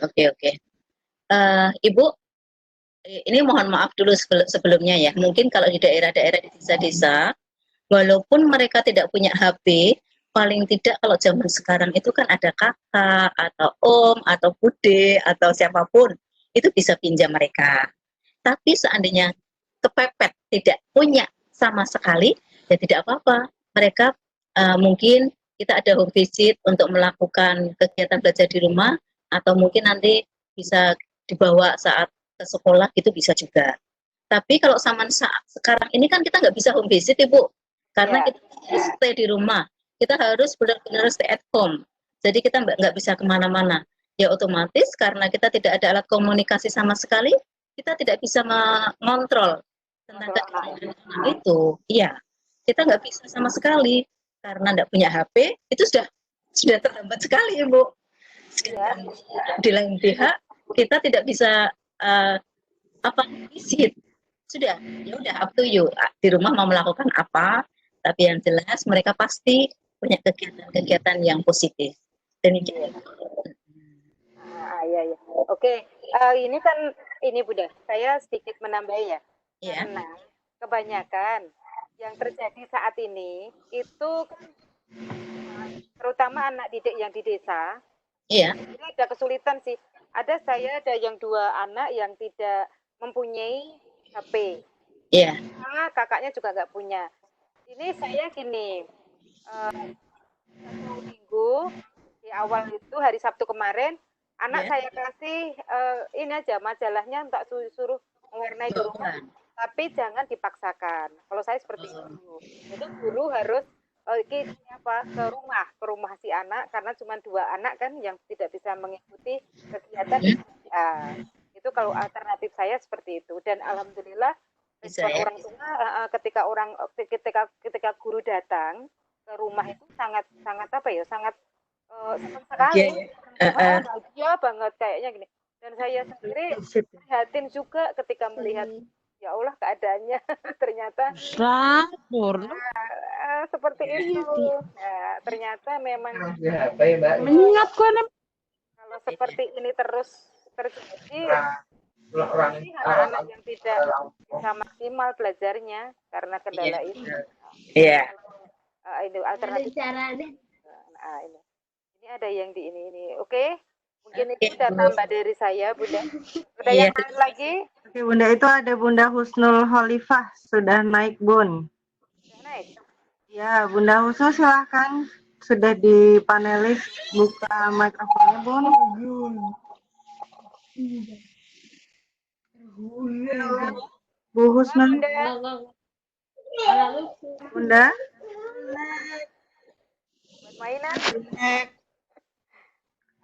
Oke. Ibu, ini mohon maaf dulu sebelumnya ya. Mungkin kalau di daerah-daerah di desa-desa, walaupun mereka tidak punya HP, paling tidak kalau zaman sekarang itu kan ada kakak atau om atau bude atau siapapun itu bisa pinjam mereka. Tapi seandainya kepepet tidak punya sama sekali, ya tidak apa-apa. Mereka mungkin kita ada home visit untuk melakukan kegiatan belajar di rumah, atau mungkin nanti bisa dibawa saat ke sekolah gitu bisa juga. Tapi kalau zaman sekarang ini kan kita nggak bisa home visit Ibu, karena kita harus stay di rumah. Kita harus benar-benar stay at home. Jadi kita nggak bisa kemana-mana. Ya otomatis karena kita tidak ada alat komunikasi sama sekali, kita tidak bisa mengontrol tentang kegiatan itu. Iya, kita nggak bisa sama sekali karena nggak punya HP. Itu sudah terlambat sekali Ibu. Di lain pihak kita tidak bisa visit. Sudah, ya udah up to you. Di rumah mau melakukan apa, tapi yang jelas mereka pasti punya kegiatan-kegiatan yang positif. Demikian.
Iya. Oke, ini Bunda, saya sedikit menambah ya. Karena kebanyakan yang terjadi saat ini itu kan terutama anak didik yang di desa. Ini ada kesulitan sih. Saya ada yang 2 anak yang tidak mempunyai HP. Kakaknya juga nggak punya. Ini saya gini, 1 minggu di awal itu hari Sabtu kemarin, anak saya kasih ini aja majalahnya untuk suruh mewarnai di rumah, tapi jangan dipaksakan. Kalau saya seperti itu. Jadi guru harus ke rumah si anak karena cuma 2 anak kan yang tidak bisa mengikuti kegiatan. Itu kalau alternatif saya seperti itu, dan alhamdulillah respon orang tua ketika guru datang ke rumah itu sangat senang sekali, bahagia banget kayaknya gini. Dan saya sendiri prihatin juga ketika melihat ya Allah keadaannya ternyata seperti itu. Ternyata memang kalau seperti ini terus terjadi, anak-anak yang tidak bisa maksimal belajarnya karena kendala itu. Itu alternatif. Ini ada yang di ini. Oke. Mungkin
Oke,
itu udah
Bu.
tambah dari saya, Bunda. Udah
Iya,
yang lain lagi?
Oke, Bunda, itu ada Bunda Husnul Khalifah sudah naik, Bun.
Udah naik.
Ya, Bunda Husnul silahkan. Sudah di panelis, buka mikrofonnya, Bun. Halo, Bu Husnul. Bunda.
Buat mainan.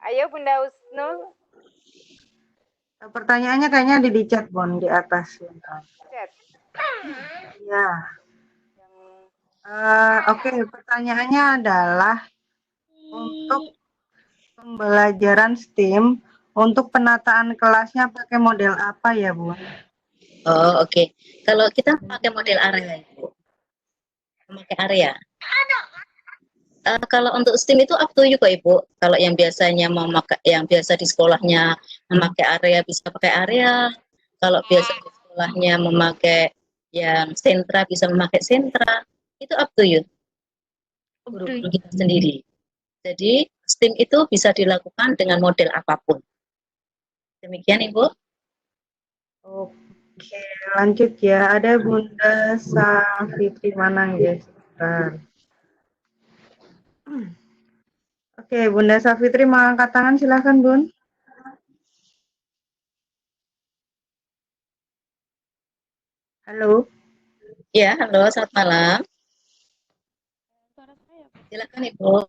Ayo Bunda Husnul.
Pertanyaannya kayaknya ada di chat, Bun, di atas.
Chat.
Ya.
Yang
Oke, pertanyaannya adalah untuk pembelajaran STEAM, untuk penataan kelasnya pakai model apa ya, Bu?
Oh, oke. Kalau kita pakai model area, Ibu. Memakai area. Kalau untuk STEAM itu up to you kok, Ibu. Kalau yang biasanya yang biasa di sekolahnya memakai area bisa pakai area. Kalau biasa di sekolahnya memakai yang sentra bisa memakai sentra. Itu up to you. Guru-guru kita sendiri. Jadi STEAM itu bisa dilakukan dengan model apapun. Demikian, Ibu.
Oke, lanjut ya. Ada Bunda Safitri Manang ya, sebentar. Oke, Bunda Safitri mau angkat tangan, silahkan, Bun. Halo.
Ya, halo, selamat malam. Silakan, Ibu.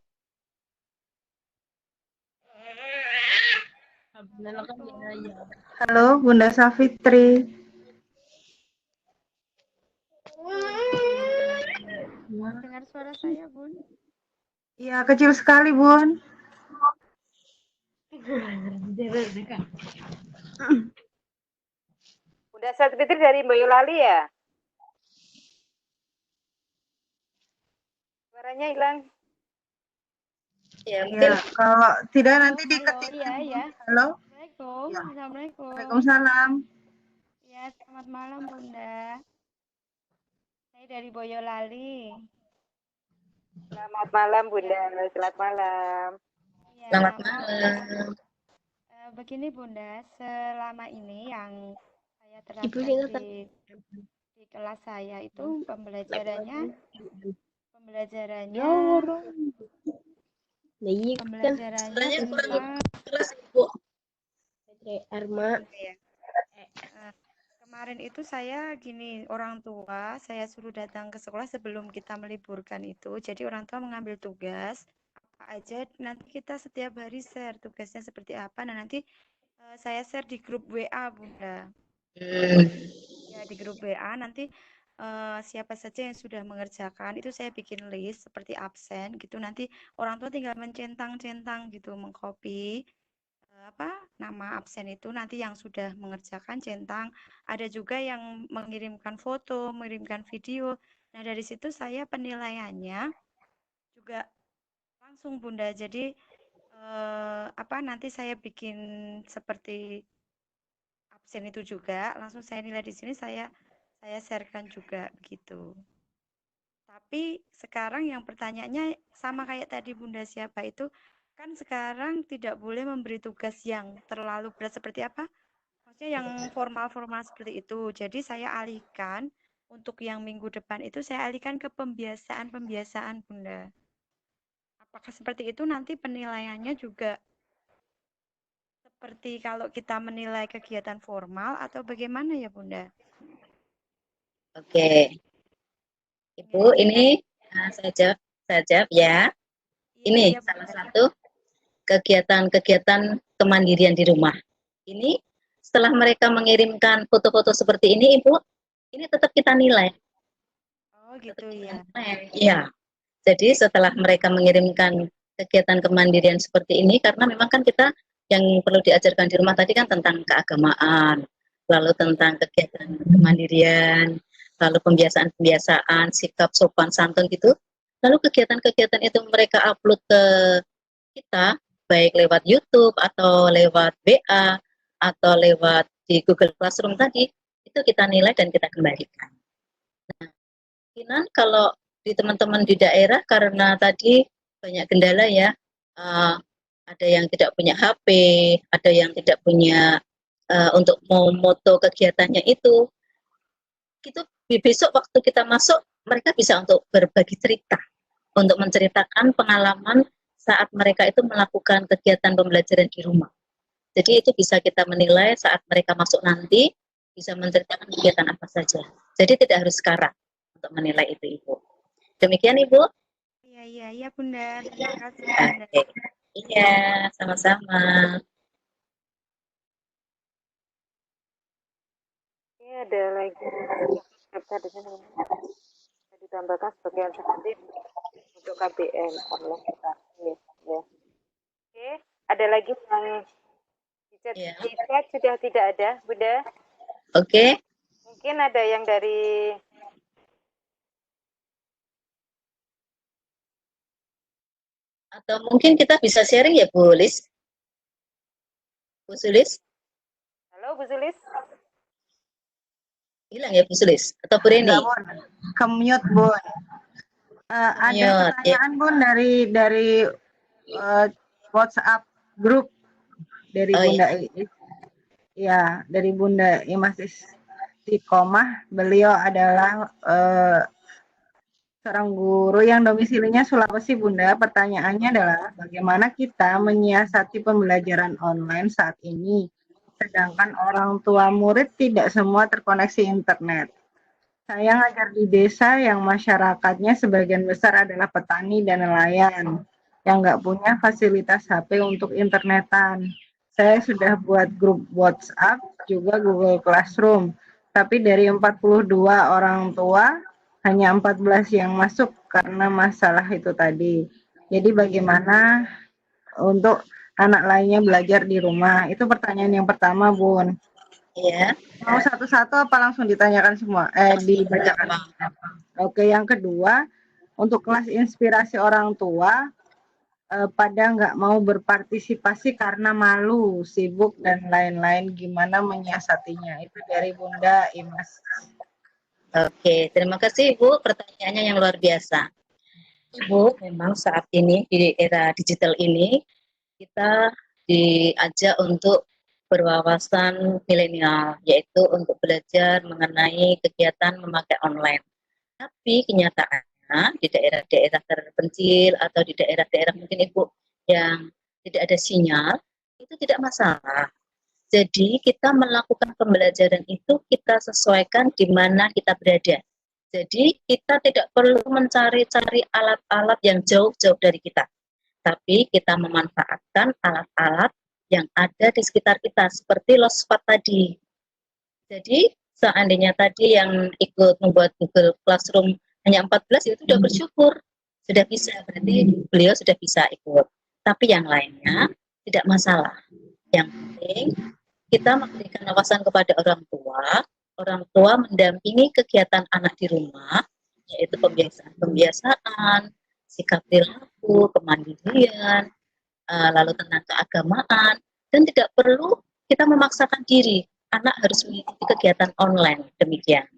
Halo, Bunda Safitri.
Dengar suara saya, Bun?
Iya, kecil sekali, Bun.
Bunda Safitri dari Boyolali ya? Suaranya hilang.
Ya, mungkin
kalau tidak nanti diketik.
Iya.
Halo.
Assalamualaikum.
Ya.
Assalamualaikum.
Waalaikumsalam.
Ya, selamat malam, Bunda. Saya dari Boyolali.
Selamat malam Bunda. Selamat malam.
Ya,
selamat malam.
Begini Bunda, selama ini yang saya terapkan di kelas saya itu pembelajarannya tentang kemarin itu saya gini, orang tua saya suruh datang ke sekolah sebelum kita meliburkan itu. Jadi orang tua mengambil tugas apa aja, nanti kita setiap hari share tugasnya seperti apa. Nah nanti saya share di grup WA Bunda. Ya di grup WA nanti siapa saja yang sudah mengerjakan itu saya bikin list seperti absen gitu. Nanti orang tua tinggal mencentang-centang gitu, mengcopy nama absen itu, nanti yang sudah mengerjakan centang. Ada juga yang mengirimkan foto, mengirimkan video. Nah dari situ saya penilaiannya juga langsung Bunda. Jadi nanti saya bikin seperti absen itu juga langsung saya nilai di sini, saya sharekan juga begitu. Tapi sekarang yang pertanyaannya sama kayak tadi Bunda, siapa itu kan sekarang tidak boleh memberi tugas yang terlalu berat seperti apa? Maksudnya yang formal-formal seperti itu. Jadi saya alihkan untuk yang minggu depan itu saya alihkan ke pembiasaan Bunda. Apakah seperti itu nanti penilaiannya juga seperti kalau kita menilai kegiatan formal atau bagaimana ya Bunda?
Oke. Ibu, ini saya jawab ya. Ini salah satu kegiatan-kegiatan kemandirian di rumah. Ini setelah mereka mengirimkan foto-foto seperti ini, Ibu, ini tetap kita nilai.
Oh gitu ya.
Iya. Jadi setelah mereka mengirimkan kegiatan kemandirian seperti ini, karena memang kan kita yang perlu diajarkan di rumah tadi kan tentang keagamaan, lalu tentang kegiatan kemandirian, lalu pembiasaan-pembiasaan, sikap sopan santun gitu. Lalu kegiatan-kegiatan itu mereka upload ke kita, baik lewat YouTube atau lewat WA atau lewat di Google Classroom tadi, itu kita nilai dan kita kembalikan. Nah, kemungkinan kalau di teman-teman di daerah karena tadi banyak kendala ya. Ada yang tidak punya HP, ada yang tidak punya untuk memoto kegiatannya itu. Itu besok waktu kita masuk, mereka bisa untuk berbagi cerita, untuk menceritakan pengalaman saat mereka itu melakukan kegiatan pembelajaran di rumah. Jadi itu bisa kita menilai saat mereka masuk nanti, bisa menceritakan kegiatan apa saja. Jadi tidak harus sekarang untuk menilai itu, Ibu. Demikian, Ibu.
Iya, Bunda. Terima kasih, Bunda.
Oke. Iya, sama-sama.
Ini ada lagi daftar di sini. Ditambahkan sebagai alternatif untuk KBM online kita. Ya. Oke, ada lagi yang
Ya.
di chat sudah tidak ada, Bunda.
Oke.
Mungkin ada yang dari
Atau mungkin kita bisa sharing ya, Bu Lis. Bu Sulis?
Halo, Bu Sulis.
Hilang ya, Bu Sulis? Atau Bu Reni?
Enggak, Bun. Ke-mute, Bun. Ada pertanyaan, ya. Bun, dari WhatsApp grup dari Bunda Iis. Ya, dari Bunda Imas Istiqomah. Beliau adalah seorang guru yang domisilinya Sulawesi, Bunda. Pertanyaannya adalah bagaimana kita menyiasati pembelajaran online saat ini, sedangkan orang tua murid tidak semua terkoneksi internet. Saya ngajar di desa yang masyarakatnya sebagian besar adalah petani dan nelayan yang nggak punya fasilitas HP untuk internetan. Saya sudah buat grup WhatsApp, juga Google Classroom, tapi dari 42 orang tua, hanya 14 yang masuk karena masalah itu tadi. Jadi bagaimana untuk anak lainnya belajar di rumah? Itu pertanyaan yang pertama, Bun.
Iya.
Mau satu-satu apa langsung ditanyakan semua? Dibacakan. Oke, yang kedua, untuk kelas inspirasi orang tua, pada nggak mau berpartisipasi karena malu, sibuk, dan lain-lain. Gimana menyiasatinya? Itu dari Bunda Imas.
Oke, terima kasih Ibu. Pertanyaannya yang luar biasa. Ibu, memang saat ini di era digital ini kita diajak untuk berwawasan milenial, yaitu untuk belajar mengenai kegiatan memakai online. Tapi kenyataannya di daerah-daerah terpencil atau di daerah-daerah mungkin Ibu yang tidak ada sinyal, itu tidak masalah. Jadi kita melakukan pembelajaran itu kita sesuaikan di mana kita berada. Jadi kita tidak perlu mencari-cari alat-alat yang jauh-jauh dari kita. Tapi kita memanfaatkan alat-alat yang ada di sekitar kita, seperti Lospat tadi. Jadi seandainya tadi yang ikut membuat Google Classroom hanya 14, itu sudah bersyukur. Sudah bisa, berarti beliau sudah bisa ikut. Tapi yang lainnya tidak masalah. Yang penting kita memberikan wawasan kepada orang tua mendampingi kegiatan anak di rumah, yaitu pembiasaan, sikap perilaku, kemandirian, lalu tentang keagamaan, dan tidak perlu kita memaksakan diri, anak harus mengikuti kegiatan online, demikian.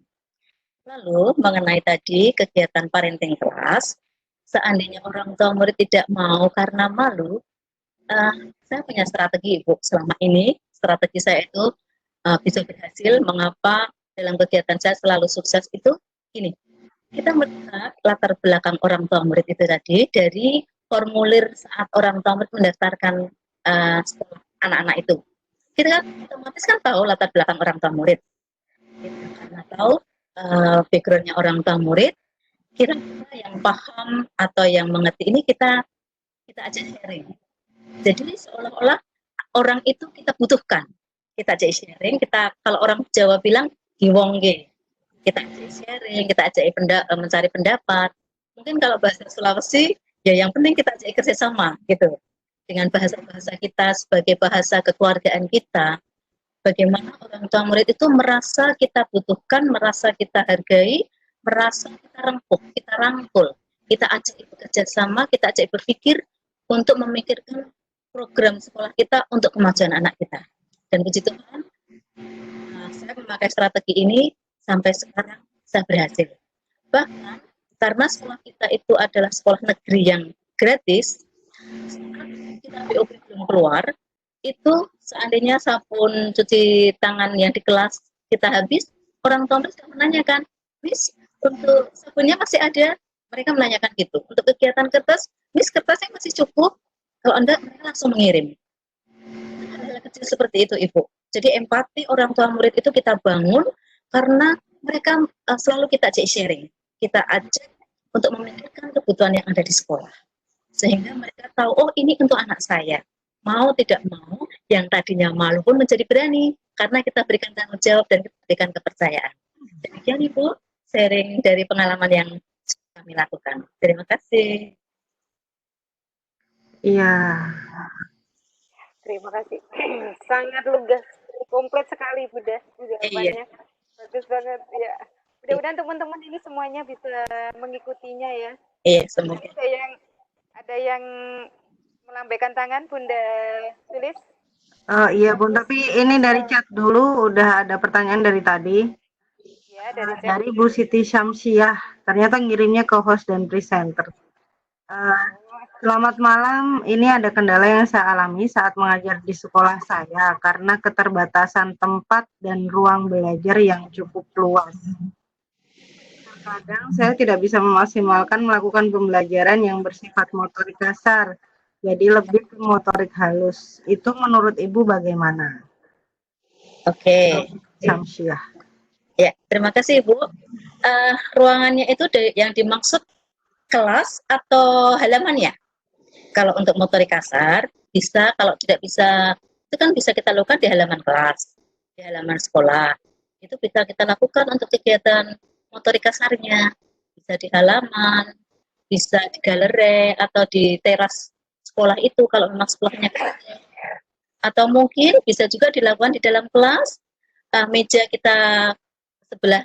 Lalu mengenai tadi kegiatan parenting class, seandainya orang tua murid tidak mau karena malu, saya punya strategi Ibu selama ini. Strategi saya itu bisa berhasil. Mengapa dalam kegiatan saya selalu sukses itu gini, kita melihat latar belakang orang tua murid itu tadi dari formulir saat orang tua murid mendaftarkan anak-anak itu. Kita kan otomatis kan tahu latar belakang orang tua murid. Kita karena tahu backgroundnya orang tua murid, kira-kira yang paham atau yang mengerti ini kita ajak sharing. Jadi seolah-olah orang itu kita butuhkan. Kita ajak sharing, kalau orang Jawa bilang giwongge. Kita ajak sharing, kita ajak mencari pendapat. Mungkin kalau bahasa Sulawesi, ya yang penting kita ajak kerjasama gitu. Dengan bahasa-bahasa kita sebagai bahasa kekeluargaan kita, bagaimana orang tua murid itu merasa kita butuhkan, merasa kita hargai, merasa kita rempuk, kita rangkul. Kita ajak bekerja sama, kita ajak berpikir untuk memikirkan program sekolah kita untuk kemajuan anak kita. Dan puji Tuhan, saya memakai strategi ini sampai sekarang saya berhasil. Bahkan karena sekolah kita itu adalah sekolah negeri yang gratis, saat kita BOP belum keluar, itu seandainya sabun cuci tangan yang di kelas kita habis, orang tua sudah menanyakan, Miss, untuk sabunnya masih ada? Mereka menanyakan gitu. Untuk kegiatan kertas, Miss, kertasnya masih cukup? Kalau enggak, mereka langsung mengirim. Hal-hal kecil seperti itu, Ibu. Jadi empati orang tua murid itu kita bangun karena mereka selalu kita ajak sharing. Kita ajak untuk memikirkan kebutuhan yang ada di sekolah. Sehingga mereka tahu, oh ini untuk anak saya. Mau tidak mau, yang tadinya malu pun menjadi berani. Karena kita berikan tanggung jawab dan kita berikan kepercayaan. Demikian Ibu, sharing dari pengalaman yang kami lakukan. Terima kasih.
Iya.
Terima kasih. Sangat lugas, komplit sekali Bunda jawabannya. Bagus banget ya. Mudah-mudahan teman-teman ini semuanya bisa mengikutinya ya.
Iya, semoga.
Ada yang melambaikan tangan, Bunda Sulis?
Iya Bun, tapi ini dari chat dulu udah ada pertanyaan dari tadi.
Ya, dari chat.
Dari Bu Siti Syamsiah, ternyata ngirimnya ke host dan presenter. Selamat malam, ini ada kendala yang saya alami saat mengajar di sekolah saya karena keterbatasan tempat dan ruang belajar yang cukup luas. Terkadang saya tidak bisa memaksimalkan melakukan pembelajaran yang bersifat motorik kasar, jadi lebih ke motorik halus. Itu menurut Ibu bagaimana?
Oke.
Syamsiah.
Ya, terima kasih Ibu. Ruangannya itu yang dimaksud kelas atau halaman ya? Kalau untuk motorik kasar, bisa, kalau tidak bisa, itu kan bisa kita lakukan di halaman kelas, di halaman sekolah. Itu bisa kita lakukan untuk kegiatan motorik kasarnya. Bisa di halaman, bisa di galeri, atau di teras sekolah itu, kalau memang sekolahnya kecil. Atau mungkin bisa juga dilakukan di dalam kelas, meja kita sebelah,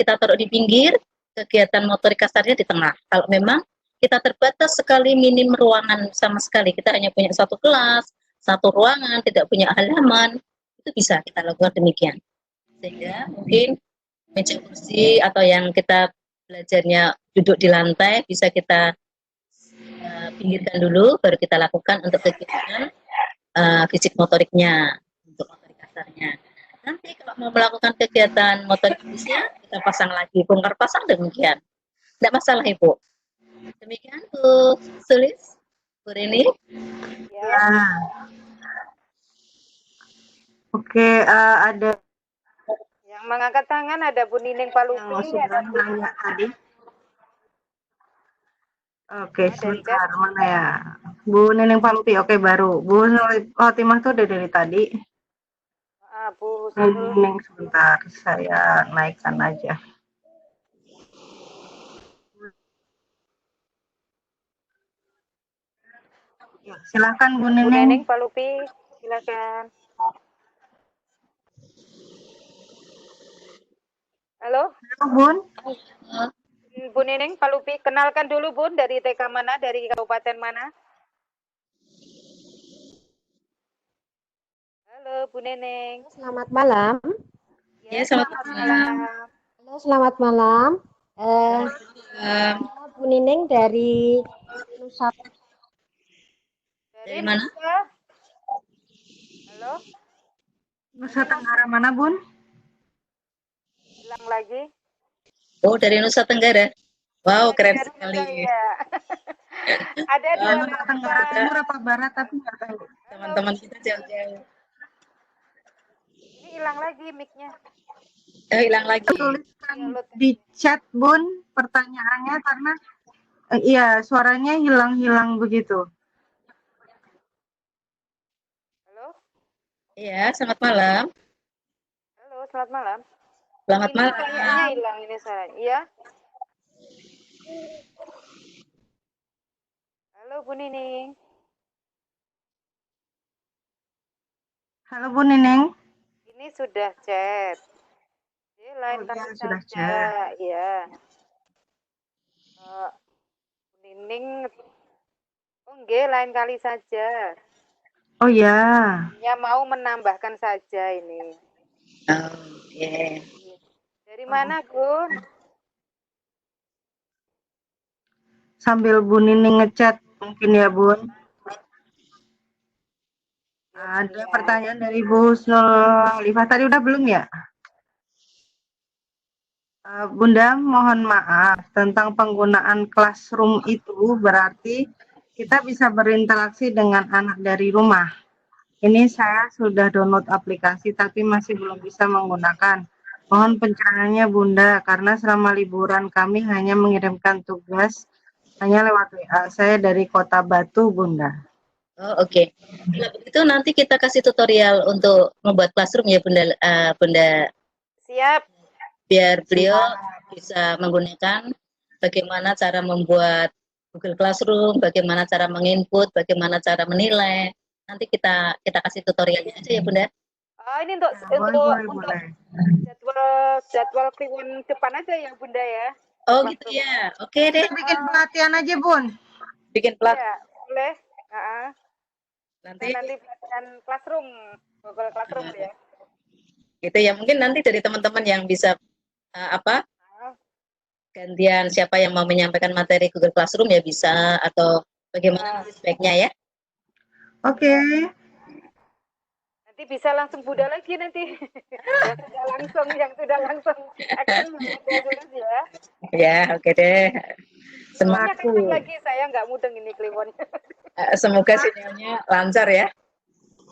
kita taruh di pinggir, kegiatan motorik kasarnya di tengah. Kalau memang kita terbatas sekali, minim ruangan sama sekali, kita hanya punya satu kelas, satu ruangan, tidak punya halaman, itu bisa kita lakukan demikian. Sehingga mungkin meja kursi atau yang kita belajarnya duduk di lantai bisa kita pinggirkan dulu, baru kita lakukan untuk kegiatan fisik motoriknya, untuk motorik kasarnya. Nanti kalau mau melakukan kegiatan motorik halusnya, kita pasang lagi, bongkar pasang demikian. Tidak masalah Ibu. Demikian Bu Sulis, Bu Rini.
Ya. Oke, ada
yang mengangkat tangan, ada Bu Nining Palupi, ada Bu
nanya tadi. Oke, sebentar, mana ya? Bu Nining Palupi, oke baru. Bu Fatimah tuh udah dari tadi.
Bu
Nining, sebentar, saya naikkan aja. Ya, silakan Bu Nining.
Bu Nining Palupi, silakan. Halo?
Halo Bun.
Bu Nining Palupi, kenalkan dulu Bun, dari TK mana, dari kabupaten mana? Halo Bu Nining.
Selamat malam.
Ya, selamat malam.
Halo, selamat malam. Bu Nining dari Nusa.
Dari mana?
Halo?
Nusa Tenggara mana Bun?
Bilang lagi.
Oh, dari Nusa Tenggara. Wow, keren sekali.
Ya. Ada di
Nusa Tenggara Timur apa Barat, tapi nggak tahu.
Teman-teman kita jauh-jauh.
Ini hilang lagi mic-nya.
Hilang lagi.
Tuliskan di chat Bun pertanyaannya karena iya suaranya hilang-hilang begitu.
Halo?
Iya, selamat malam.
Halo, selamat malam.
Selamat
ini
malam.
Kayaknya hilang ini suaranya. Iya. Halo Bu Nining.
Halo Bu Nining.
Ini sudah chat. Jadi lain kali
sudah
saja.
chat.
Ya. Bu Nining. Oh enggak, lain kali saja.
Oh ya.
Ya mau menambahkan saja ini.
Oke.
Dari mana Bun?
Sambil Bu Nining ngechat mungkin ya Bun.
Ya,
Ada
ya.
pertanyaan dari Bu Husnul Khalifah tadi udah belum ya? Bunda mohon maaf tentang penggunaan classroom itu berarti kita bisa berinteraksi dengan anak dari rumah. Ini saya sudah download aplikasi tapi masih belum bisa menggunakan. Mohon pencerahannya Bunda karena selama liburan kami hanya mengirimkan tugas hanya lewat WA. Saya dari Kota Batu Bunda.
Oh, oke. Kalau begitu nanti kita kasih tutorial untuk membuat classroom ya Bunda, Bunda,
Siap.
biar beliau bisa menggunakan bagaimana cara membuat Google Classroom, bagaimana cara menginput, bagaimana cara menilai. Nanti kita kasih tutorialnya aja ya Bunda.
Oh, ini untuk
Ya, boleh.
jadwal kliwon depan aja ya Bunda ya.
Oh gitu ya. Oke deh.
Kita bikin pelatihan aja Bun.
Bikin plat.
Iya, boleh.
Nanti
Nanti pelatihan classroom, Google Classroom ya.
gitu ya. Mungkin nanti dari teman-teman yang bisa gantian siapa yang mau menyampaikan materi Google Classroom ya bisa, atau bagaimana sebaiknya ya.
Oke.
Nanti bisa langsung Bunda lagi nanti. yang sudah langsung akan tulis ya.
Ya, oke deh.
Semuanya kapan lagi saya nggak mudeng ini kliwon.
Semoga sinyalnya lancar ya.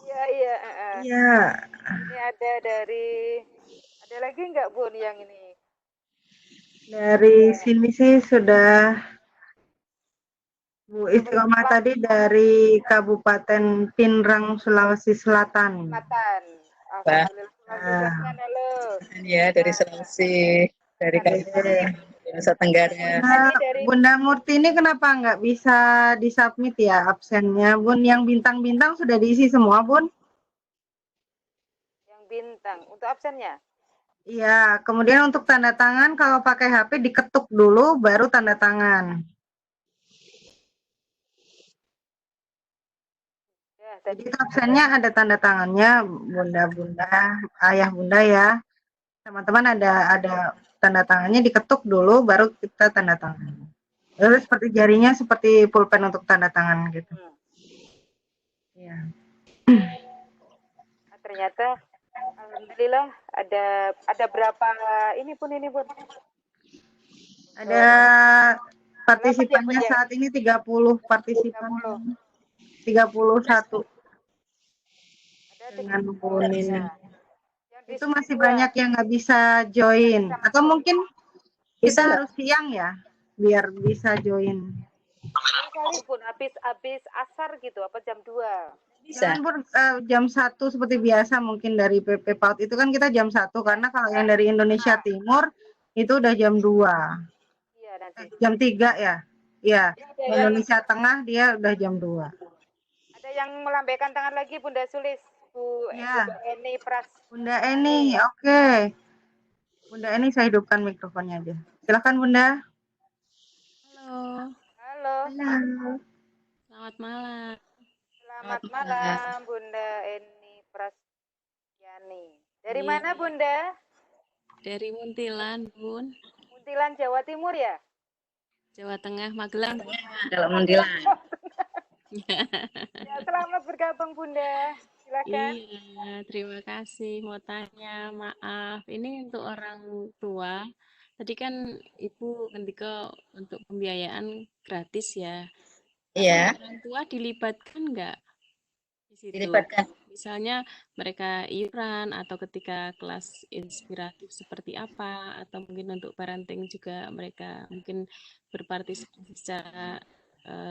Iya, iya.
Iya.
Ini ada lagi nggak Bun yang ini?
Dari sini sih sudah Bu Istiqomah tadi dari Kabupaten Pinrang, Sulawesi Selatan.
Halo.
Ya, dari Sulawesi, dari Nusa Tenggara.
Bunda Murti ini kenapa nggak bisa disubmit ya absennya, Bun? Yang bintang-bintang sudah diisi semua, Bun?
Yang bintang untuk absennya?
Iya, kemudian untuk tanda tangan kalau pakai HP diketuk dulu baru tanda tangan. Jadi absennya ada tanda tangannya Bunda-bunda, ayah Bunda ya. Teman-teman ada tanda tangannya diketuk dulu baru kita tanda tangan. Terus seperti jarinya seperti pulpen untuk tanda tangan gitu. Ya.
Ternyata alhamdulillah ada berapa ini Bun?
Ada partisipannya saat ini 30 partisipan. 31. Dengan Bun ini. Itu masih banyak yang nggak bisa join. Atau mungkin kita harus siang ya, biar bisa join.
Kali Bun, habis asar gitu, apa jam 2?
Jangan Bun, jam 1 seperti biasa mungkin dari PP PAUD itu kan kita jam 1 karena kalau yang dari Indonesia Timur itu udah jam 2.
Iya, nanti.
Jam 3 ya. Iya, Indonesia Tengah dia udah jam 2.
Ada yang melambaikan tangan lagi Bunda Sulis, Bunda Eni Pras.
Bunda Eni, oke. Bunda Eni saya hidupkan mikrofonnya aja. Silakan Bunda.
Halo.
Selamat malam.
Selamat malam Bunda Eni Prasyani. Dari mana Bunda?
Dari Muntilan, Bun.
Muntilan Jawa Timur ya?
Jawa Tengah, Magelang.
Kalau Muntilan.
Ya, selamat bergabung Bunda. Silakan.
Iya, terima kasih. Mau tanya, maaf. Ini untuk orang tua. Tadi kan Ibu ketika untuk pembiayaan gratis ya.
Iya.
Orang tua dilibatkan nggak di situ?
Dilibatkan.
Misalnya mereka iuran atau ketika kelas inspiratif seperti apa, atau mungkin untuk parenting juga mereka mungkin berpartisipasi secara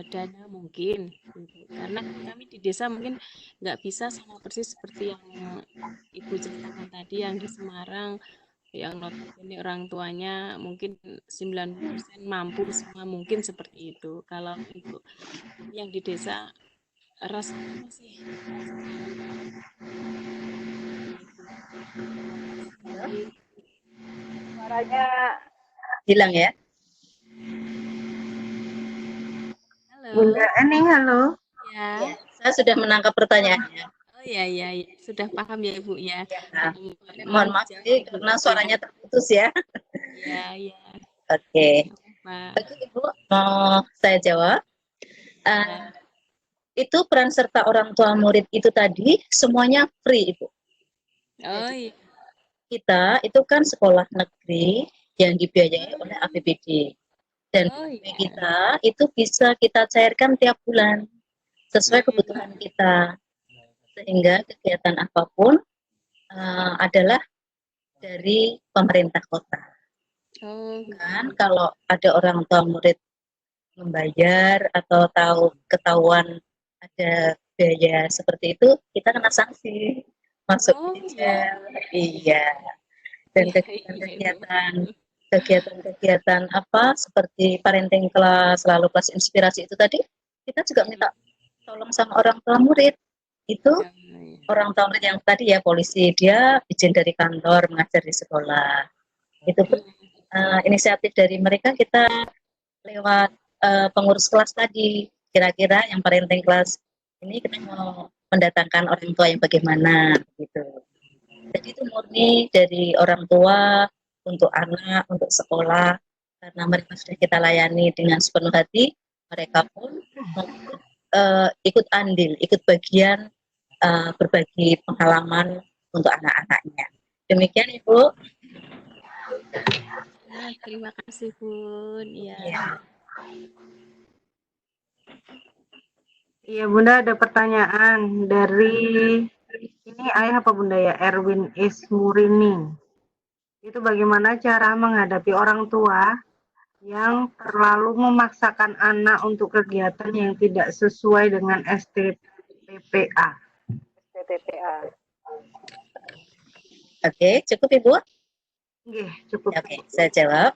dana mungkin gitu. Karena kami di desa mungkin nggak bisa sama persis seperti yang Ibu ceritakan tadi yang di Semarang yang notabene orang tuanya mungkin 90% mampu semua mungkin seperti itu. Kalau untuk yang di desa rasanya masih
Suaranya
hilang ya.
Halo.
Bunda Eni, halo.
Ya.
Saya sudah menangkap pertanyaannya.
Oh iya, sudah paham ya Ibu ya.
Mohon maaf karena suaranya terputus ya.
Iya.
Oke. Baik Ibu, mau saya jawab. Uh, itu peran serta orang tua murid itu tadi semuanya free, Ibu.
Oh
Jadi,
iya.
kita itu kan sekolah negeri yang dibiayai oleh APBD. Dan
Oh
BP
iya.
kita itu bisa kita cairkan tiap bulan sesuai kebutuhan kita. Sehingga kegiatan apapun adalah dari pemerintah kota.
Oh,
Kan kalau ada orang tua murid membayar atau ketahuan ada biaya seperti itu, kita kena sanksi, masuk
oh
jail. Iya. Dan
iya, iya, Ibu.
kegiatan apa seperti parenting class, lalu kelas inspirasi itu tadi, kita juga minta tolong sama orang tua murid. Itu
Oh, iya.
orang tua murid yang tadi ya, polisi, dia izin dari kantor mengajar di sekolah. Itu pun inisiatif dari mereka, kita lewat pengurus kelas tadi. Kira-kira yang parenting class ini kita mau mendatangkan orang tua yang bagaimana gitu. Jadi itu murni dari orang tua untuk anak, untuk sekolah, karena mereka sudah kita layani dengan sepenuh hati, mereka pun ikut andil, ikut bagian berbagi pengalaman untuk anak-anaknya. Demikian Ibu.
Ya, terima kasih Bun. Ya.
Iya Bunda, ada pertanyaan dari ini ayah apa Bunda ya, Erwin Ismurini. Itu bagaimana cara menghadapi orang tua yang terlalu memaksakan anak untuk kegiatan yang tidak sesuai dengan STPPA.
Oke, cukup Ibu?
Oke, cukup.
Oke, saya jawab.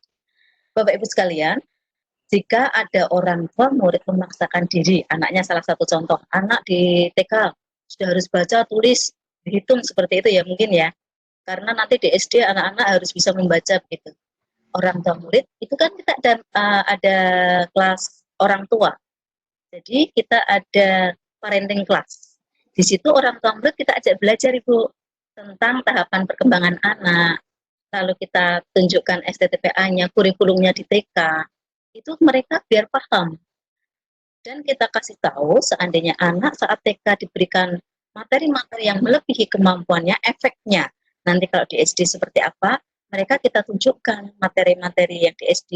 Bapak Ibu sekalian, jika ada orang tua murid memaksakan diri, anaknya salah satu contoh, anak di TK sudah harus baca, tulis, dihitung seperti itu ya mungkin ya. Karena nanti di SD anak-anak harus bisa membaca begitu. Orang tua murid itu kan kita ada kelas orang tua. Jadi kita ada parenting class. Di situ orang tua murid kita ajak belajar Ibu tentang tahapan perkembangan anak. Lalu kita tunjukkan STTPA-nya, kurikulumnya di TK. Itu mereka biar paham. Dan kita kasih tahu seandainya anak saat TK diberikan materi-materi yang melebihi kemampuannya, efeknya. Nanti kalau di SD seperti apa, mereka kita tunjukkan materi-materi yang di SD.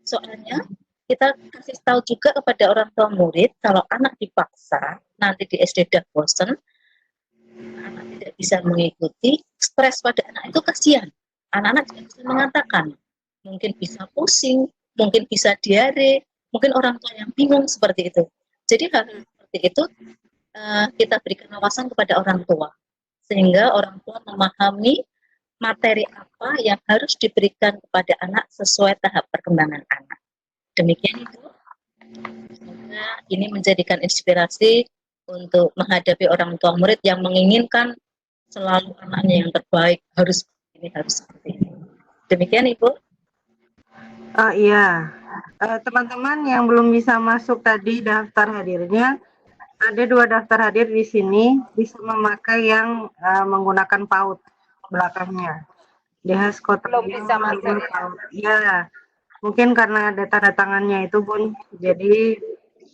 Soalnya kita kasih tahu juga kepada orang tua murid, kalau anak dipaksa, nanti di SD udah bosen, anak tidak bisa mengikuti, stres pada anak itu kasihan. Anak-anak juga bisa mengatakan, mungkin bisa pusing, mungkin bisa diare, mungkin orang tua yang bingung seperti itu. Jadi hal seperti itu kita berikan wawasan kepada orang tua, sehingga orang tua memahami materi apa yang harus diberikan kepada anak sesuai tahap perkembangan anak. Demikian itu. Semoga ini menjadikan inspirasi untuk menghadapi orang tua murid yang menginginkan selalu anaknya yang terbaik, harus ini, harus seperti ini. Demikian Ibu.
Iya, teman-teman yang belum bisa masuk tadi daftar hadirnya, ada 2 daftar hadir di sini, bisa memakai yang menggunakan PAUD belakangnya. DHS Kota
Belum bisa masuk.
Iya, mungkin karena ada tanda tangannya itu Bun, jadi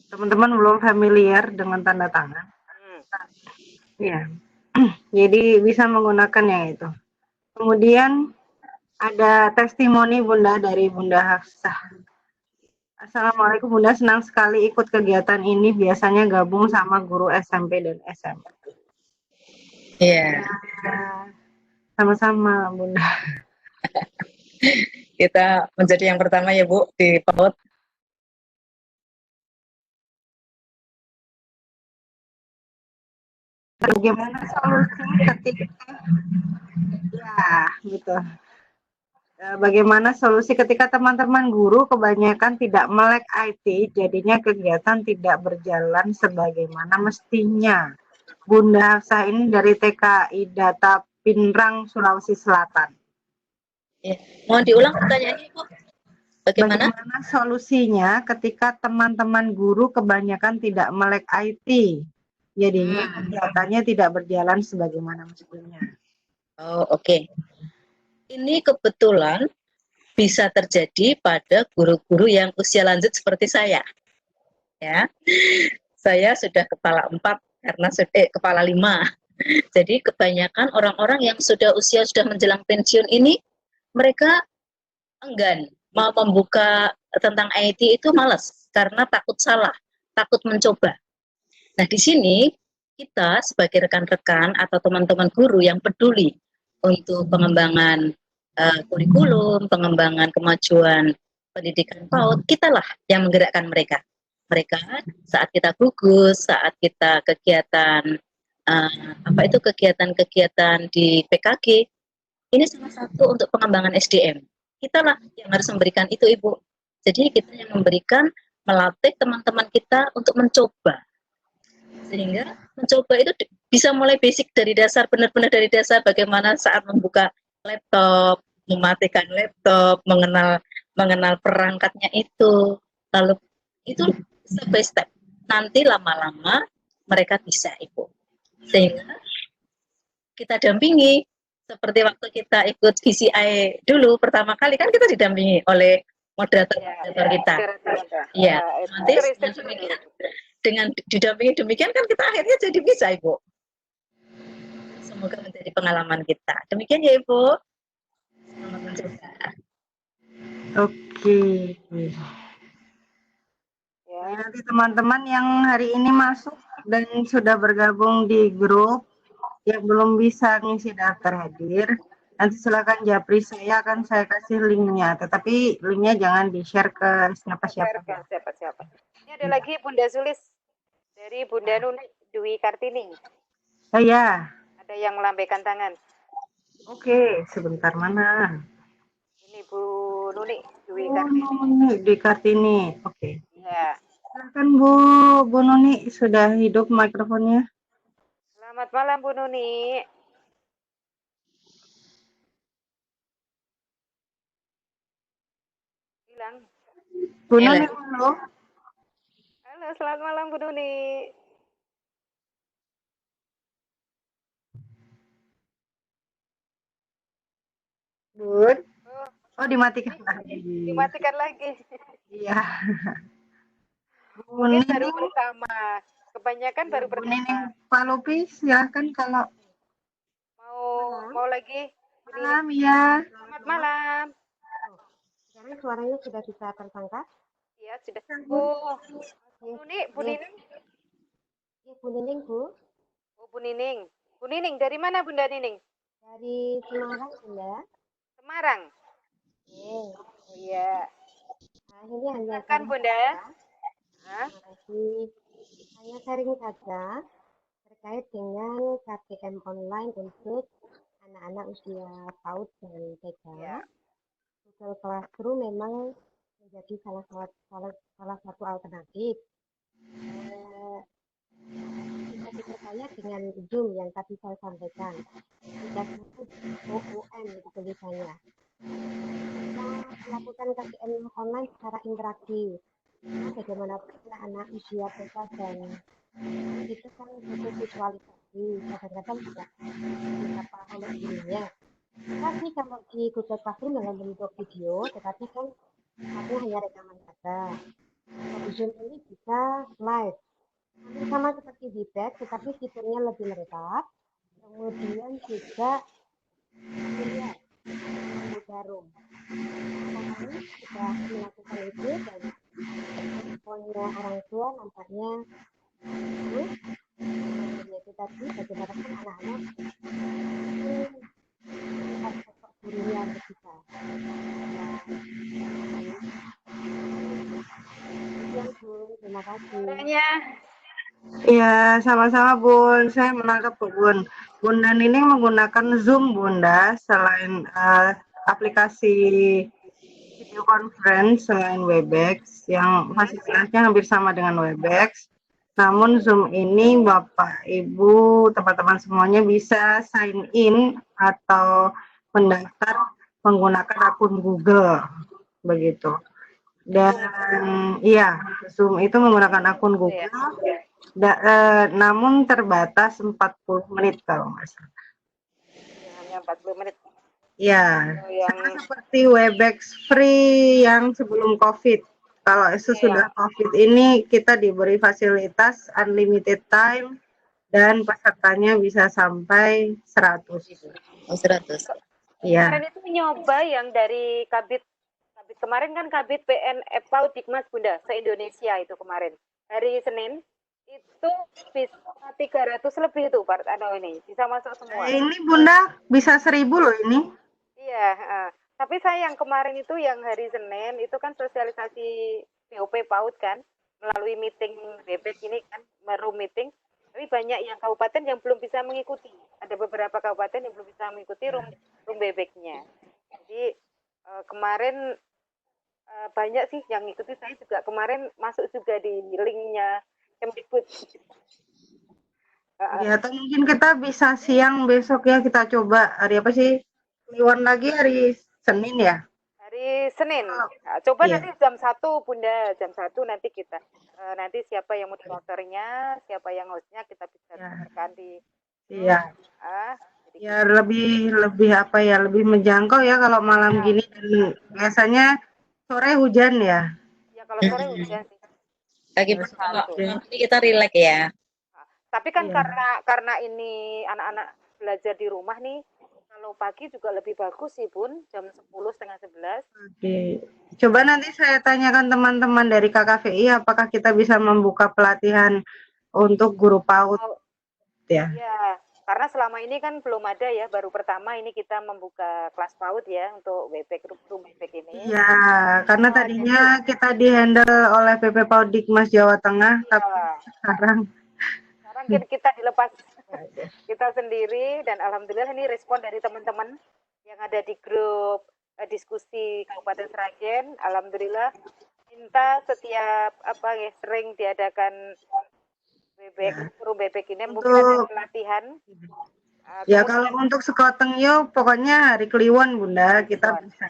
teman-teman belum familiar dengan tanda tangan. Iya, jadi bisa menggunakan yang itu. Kemudian ada testimoni Bunda dari Bunda Hafsah. Assalamualaikum Bunda, senang sekali ikut kegiatan ini, biasanya gabung sama guru SMP dan SMA.
Iya.
Sama-sama Bunda.
Kita menjadi yang pertama ya Bu di PAUD.
Bagaimana solusi ketika gitu. Bagaimana solusi ketika teman-teman guru kebanyakan tidak melek IT, jadinya kegiatan tidak berjalan sebagaimana mestinya. Bunda Hafsah ini dari TKI Data Pinrang, Sulawesi Selatan.
Ya. Mohon diulang pertanyaannya Bu. Bagaimana
solusinya ketika teman-teman guru kebanyakan tidak melek IT, jadinya kegiatannya tidak berjalan sebagaimana mestinya.
Oh, oke. Ini kebetulan bisa terjadi pada guru-guru yang usia lanjut seperti saya. ya. Saya sudah kepala 4 karena kepala 5. Jadi kebanyakan orang-orang yang sudah menjelang pensiun ini, mereka enggan mau membuka tentang IT itu malas karena takut salah, takut mencoba. Nah, di sini kita sebagai rekan-rekan atau teman-teman guru yang peduli untuk pengembangan kurikulum, pengembangan kemajuan pendidikan PAUD, kitalah yang menggerakkan mereka. Mereka saat kita gugus, saat kita kegiatan kegiatan di PKG, ini salah satu untuk pengembangan SDM. Kitalah yang harus memberikan itu, Ibu. Jadi kita yang memberikan, melatih teman-teman kita untuk mencoba. Sehingga mencoba itu bisa mulai basic dari dasar, benar-benar dari dasar, bagaimana saat membuka laptop, mematikan laptop, mengenal perangkatnya itu, lalu itu step by step. Nanti lama-lama mereka bisa, Ibu. Sehingga kita dampingi, seperti waktu kita ikut VCI dulu pertama kali kan kita didampingi oleh moderator kita. Iya, nanti dengan didampingi demikian kan kita akhirnya jadi bisa, Ibu. Semoga menjadi pengalaman kita. Demikian ya, Ibu. Selamat mencoba.
Oke. Nanti teman-teman yang hari ini masuk dan sudah bergabung di grup yang belum bisa ngisi daftar hadir, nanti silakan japri saya, akan saya kasih linknya. Tetapi linknya jangan di-share ke siapa-siapa.
Ini ada lagi Bunda Sulis dari Bunda Nuni Dwi Kartini.
Oh ya.
Ada yang melambaikan tangan.
Oke, sebentar mana?
Ini Bu Nuni Dwi
Kartini. Nuni Dwi Kartini. Oke.
Ya.
Silakan Bu Nuni, sudah hidup mikrofonnya.
Selamat malam Bu Nuni. Hilang.
Bu Nuni, halo.
Halo, selamat malam Bu Nuni.
Bun. Oh, dimatikan lagi.
Dimatikan lagi.
Iya.
Mungkin baru pertama. Kebanyakan baru pertama.
Pak Lupi, silahkan kalau
mau lagi.
Malam ya.
Selamat malam.
Sekarang suaranya sudah bisa tertangkap?
Iya, sudah. Bu Nining.
Ya, Bu Nining, Bu.
Oh, Bu Nining. Bu Nining, dari mana Bunda Nining?
Dari Semarang, Bunda.
Semarang.
Oh
iya.
Nah, ini hanya
kan Bunda.
Terima kasih. Hanya sharing saja terkait dengan KTM online untuk anak-anak usia PAUD dan TK. Ya. Google Classroom memang menjadi salah satu alternatif. Bisa diperkaya dengan Zoom yang tadi saya sampaikan. Tidak cukup OOM itu tulisannya. Kita melakukan KTM online secara interaktif. Bagaimanapun anak-anak usia TK dan itu kan butuh visualisasi, kadang-kadang tidak bisa oleh gurunya. Tapi kalau di Google Classroom dalam bentuk video, tetapi kan aku hanya rekaman saja. Kalau di Zoom ini bisa live, hampir sama seperti di Back, tetapi fiturnya lebih lengkap. Kemudian juga familiar dengan jarum. Kami sudah melakukan itu dan responnya orang tua nampaknya bagus. Itu tadi bagaimanapun anak-anak melihat sosok gurunya bersisa. Terima kasih.
Iya, sama-sama Bun. Saya menangkap Bun. Bunda Nining menggunakan Zoom, Bunda, selain aplikasi video conference selain Webex yang fasilitasnya hampir sama dengan Webex. Namun Zoom ini Bapak, Ibu, teman-teman semuanya bisa sign in atau mendaftar menggunakan akun Google, begitu. Dan iya, Zoom itu menggunakan akun Google, namun terbatas 40 menit kalau nggak salah.
Hanya 40 menit.
Ya, sama seperti Webex free yang sebelum COVID. Kalau
Iya.
sesudah COVID ini kita diberi fasilitas unlimited time dan pesertanya bisa sampai 100.
Oh, 100.
Iya.
Kemarin itu nyoba yang dari Kabit kemarin kan Kabit PN PAUD Dikmas Bunda se-Indonesia itu kemarin. Hari Senin itu bisa 300 lebih tuh ini bisa masuk semua.
Ini Bunda bisa 1000 loh ini.
Iya, tapi saya yang kemarin itu yang hari Senin itu kan sosialisasi BOP PAUD kan melalui meeting bebek ini kan room meeting. Tapi banyak yang kabupaten yang belum bisa mengikuti. Ada beberapa kabupaten yang belum bisa mengikuti room bebeknya. Jadi kemarin banyak sih yang ngikuti, saya juga kemarin masuk juga di linknya Kemdikbud.
Ya, atau mungkin kita bisa siang besok ya, kita coba hari apa sih? Kliwon lagi hari Senin ya?
Hari Senin. Nah, coba
Iya.
nanti jam 1 Bunda, jam 1 nanti kita nanti siapa yang moderatornya, siapa yang hostnya kita bisa tekan di
Iya.
jadi
Ya lebih apa ya, lebih menjangkau ya kalau malam gini, dan biasanya sore hujan ya.
ya kalau sore hujan sih.
Pagi ini kita rileks ya.
Tapi kan
Iya.
karena ini anak-anak belajar di rumah nih, kalau pagi juga lebih bagus sih Bun, jam 10 setengah 11.
Oke. Coba nanti saya tanyakan teman-teman dari KKVI apakah kita bisa membuka pelatihan untuk guru PAUD ya.
Ya, karena selama ini kan belum ada ya, baru pertama ini kita membuka kelas PAUD ya untuk bebek room bebek ini.
Iya, karena tadinya kita di-handle oleh PP PAUD Dikmas Jawa Tengah, tapi sekarang
kita dilepas kita sendiri, dan alhamdulillah ini respon dari teman-teman yang ada di grup diskusi Kabupaten Sragen. Alhamdulillah minta setiap sering diadakan room bebek ini mungkin ada pelatihan.
Ya kalau untuk sekoteng yo pokoknya hari Kliwon Bunda kita bisa.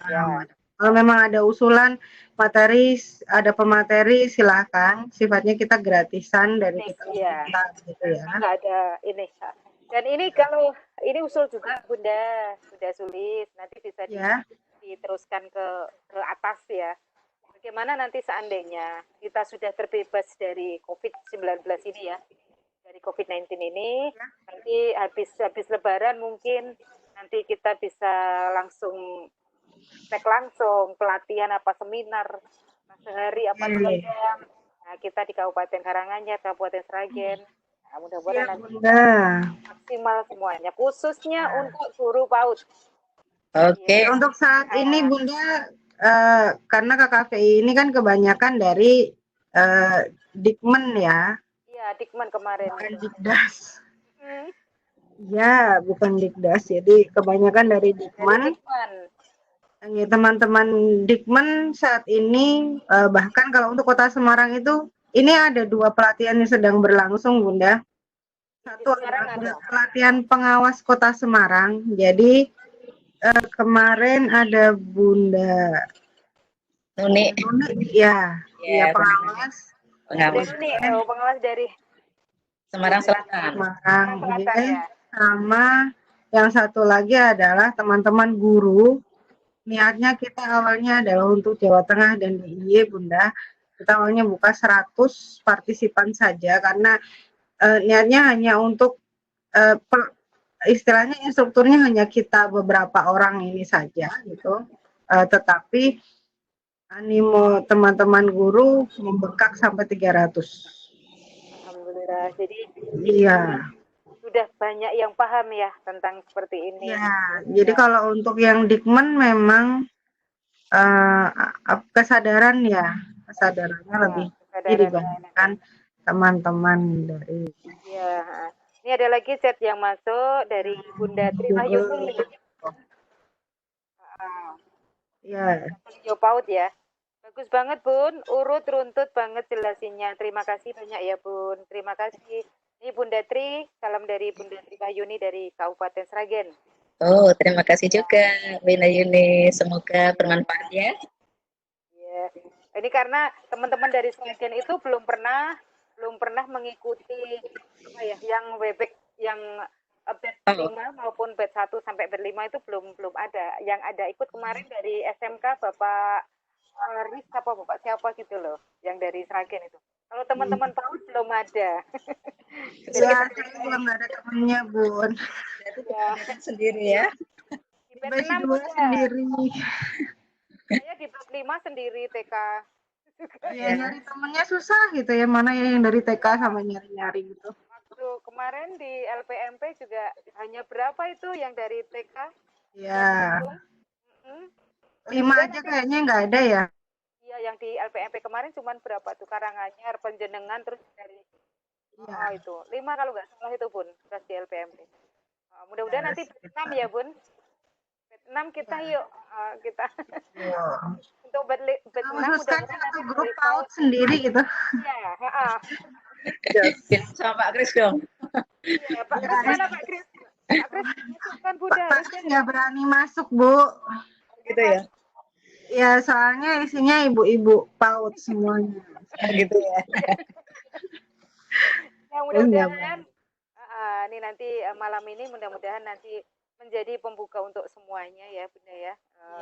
Kalau memang ada usulan materi, ada pemateri silahkan, sifatnya kita gratisan dari kita gitu ya.
Nggak ada ini. Dan ini kalau ini usul juga Bunda sudah sulit, nanti bisa diteruskan ke atas ya. Bagaimana nanti seandainya kita sudah terbebas dari COVID-19 ini ya, dari COVID-19 ini, nanti habis Lebaran mungkin nanti kita bisa langsung pelatihan apa seminar sehari apa 2 jam. Nah, kita di Kabupaten Karanganyar, Kabupaten Sragen. Nah, mudah-mudahan nanti maksimal semuanya, khususnya untuk guru PAUD.
Oke.
Untuk saat ini Bunda, karena KKVI ini kan kebanyakan dari Dikmen ya.
Iya, Dikmen kemarin.
Bukan Dikdas. Ya, bukan Dikdas. Jadi kebanyakan dari Dikmen. Ya, teman-teman Dikmen saat ini bahkan kalau untuk Kota Semarang itu ini ada 2 pelatihan yang sedang berlangsung Bunda. Satu adalah pelatihan pengawas Kota Semarang. Jadi kemarin ada Bunda
Nuni
ya, pengawas
pengawas dari
Semarang Selatan.
Sama yang satu lagi adalah teman-teman guru. Niatnya kita awalnya adalah untuk Jawa Tengah dan DIY Bunda. Kita awalnya buka 100 partisipan saja karena niatnya hanya untuk istilahnya instrukturnya hanya kita beberapa orang ini saja gitu. Tetapi animo teman-teman guru membengkak sampai 300.
Alhamdulillah. Jadi
iya.
Sudah banyak yang paham ya tentang seperti ini.
Ya, jadi kalau untuk yang Dikmen memang kesadarannya lebih dibandingkan teman-teman dari.
Ya, ini ada lagi chat yang masuk dari Bunda Trimayuni.
Ya.
PAUD ya. Bagus banget Bun, urut runtut banget jelasinnya. Terima kasih banyak ya Bun. Terima kasih. Ini Bunda Tri, salam dari Bunda Tri Mayuni dari Kabupaten Sragen.
Oh, terima kasih juga Bunda Yuni. Semoga bermanfaat ya.
Ya. Ini karena teman-teman dari Sragen itu belum pernah mengikuti yang bebek yang batch 5 maupun batch 1 sampai batch 5 itu belum ada. Yang ada ikut kemarin dari SMK Bapak Aris apa Bapak siapa gitu loh, yang dari Sragen itu. Kalau teman-teman tahu belum ada. Jadi
Ya,
kita
saya juga nggak ada temennya, Bun.
Berarti
ya,
kebanyakan sendiri ya.
di
Di batch
Vietnam
2
ada.
sendiri.
Saya di batch 5 sendiri TK.
Ya, nyari temennya susah gitu ya. Mana ya yang dari TK sama nyari-nyari gitu.
Waktu kemarin di LPMP juga hanya berapa itu yang dari TK?
Ya,
Hmm.
5 aja kayaknya nggak ada ya.
Iya, yang di LPMP kemarin cuma berapa tuh? Karanganyar, Penjenengan, terus dari itu 5 kalau nggak salah itu Bun, pas di LPMP. Mudah-mudahan nanti Vietnam ya Bun. Vietnam kita yuk, kita untuk Vietnam
Khususkan
mudah-mudahan
satu
nanti
grup PAUD sendiri gitu.
Iya,
Bilang sama Pak Kris dong.
iya, Pak Kris mana Pak Kris? Pak Kris masukkan Bunda
Pak
harusnya
Kris nggak berani masuk, Bu.
Gitu ya.
Ya, soalnya isinya ibu-ibu PAUD semuanya.
Gitu ya.
Ya mudah-mudahan ini nanti malam ini mudah-mudahan nanti menjadi pembuka untuk semuanya ya Bunda ya.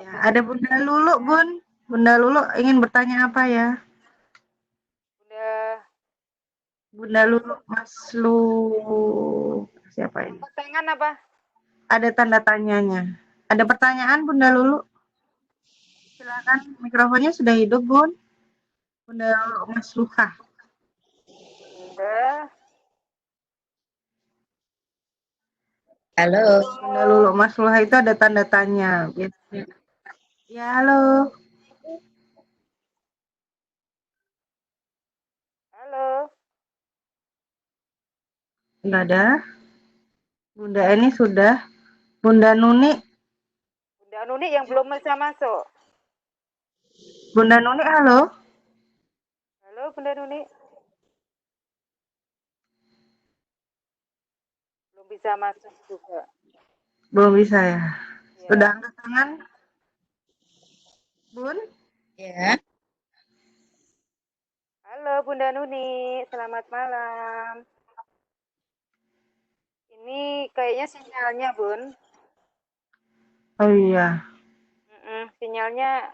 Ya, ada Bunda Lulu, Bun. Bunda Lulu ingin bertanya apa ya? Bunda Lulu, Mas Lu siapa ini?
Pertanyaan apa?
Ada tanda tanyanya. Ada pertanyaan Bunda Lulu? Silakan, mikrofonnya sudah hidup, Bun. Bunda Lulu Mas Luka.
Halo.
Bunda Lulu Mas Luka itu ada tanda tanya. Ya, halo.
Halo.
Enggak ada. Bunda ini sudah. Bunda Nuni.
Bunda Nuni yang belum bisa masuk.
Bunda Nuni, halo.
Halo Bunda Nuni. Belum bisa masuk juga.
Belum bisa ya. Sudah angkat tangan? Bun?
Ya.
Halo Bunda Nuni, selamat malam. Ini kayaknya sinyalnya Bun.
Oh iya.
Sinyalnya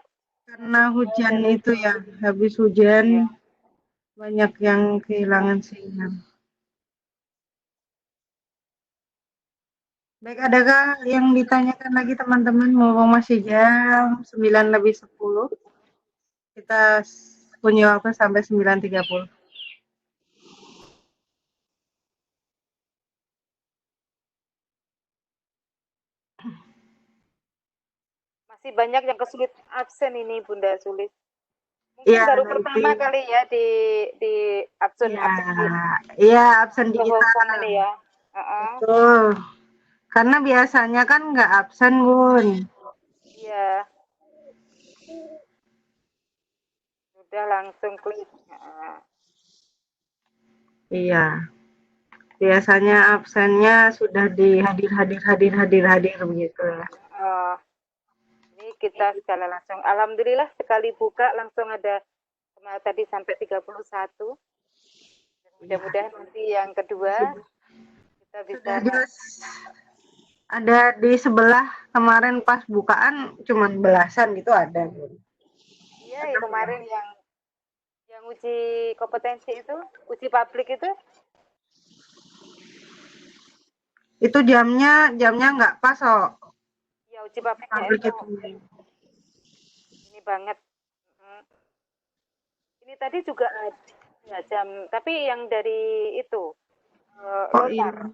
karena hujan itu ya, habis hujan banyak yang kehilangan sinyal. Baik, adakah yang ditanyakan lagi teman-teman? Mumpung masih jam 9:10. Kita punya waktu sampai 9:30.
masih banyak yang kesulit absen ini Bunda Sulis. Mungkin
Ya,
baru
nanti.
pertama kali ya di absen
Ya,
absen di
iya absen digital.
ini ya.
Betul. Karena biasanya kan nggak absen, Bun.
Iya. Udah langsung klik. Iya.
Biasanya absennya sudah hadir begitu ya.
Ini kita sekali langsung. Alhamdulillah sekali buka langsung ada tadi sampai 31. Mudah-mudahan nanti yang kedua kita bisa
ada di sebelah kemarin pas bukaan cuman belasan gitu ada.
Iya, kemarin yang uji kompetensi itu, uji publik itu.
Itu jamnya nggak pas kok.
Ya uji publiknya itu. Ini banget. Ini tadi juga ada jam, tapi yang dari itu lontar.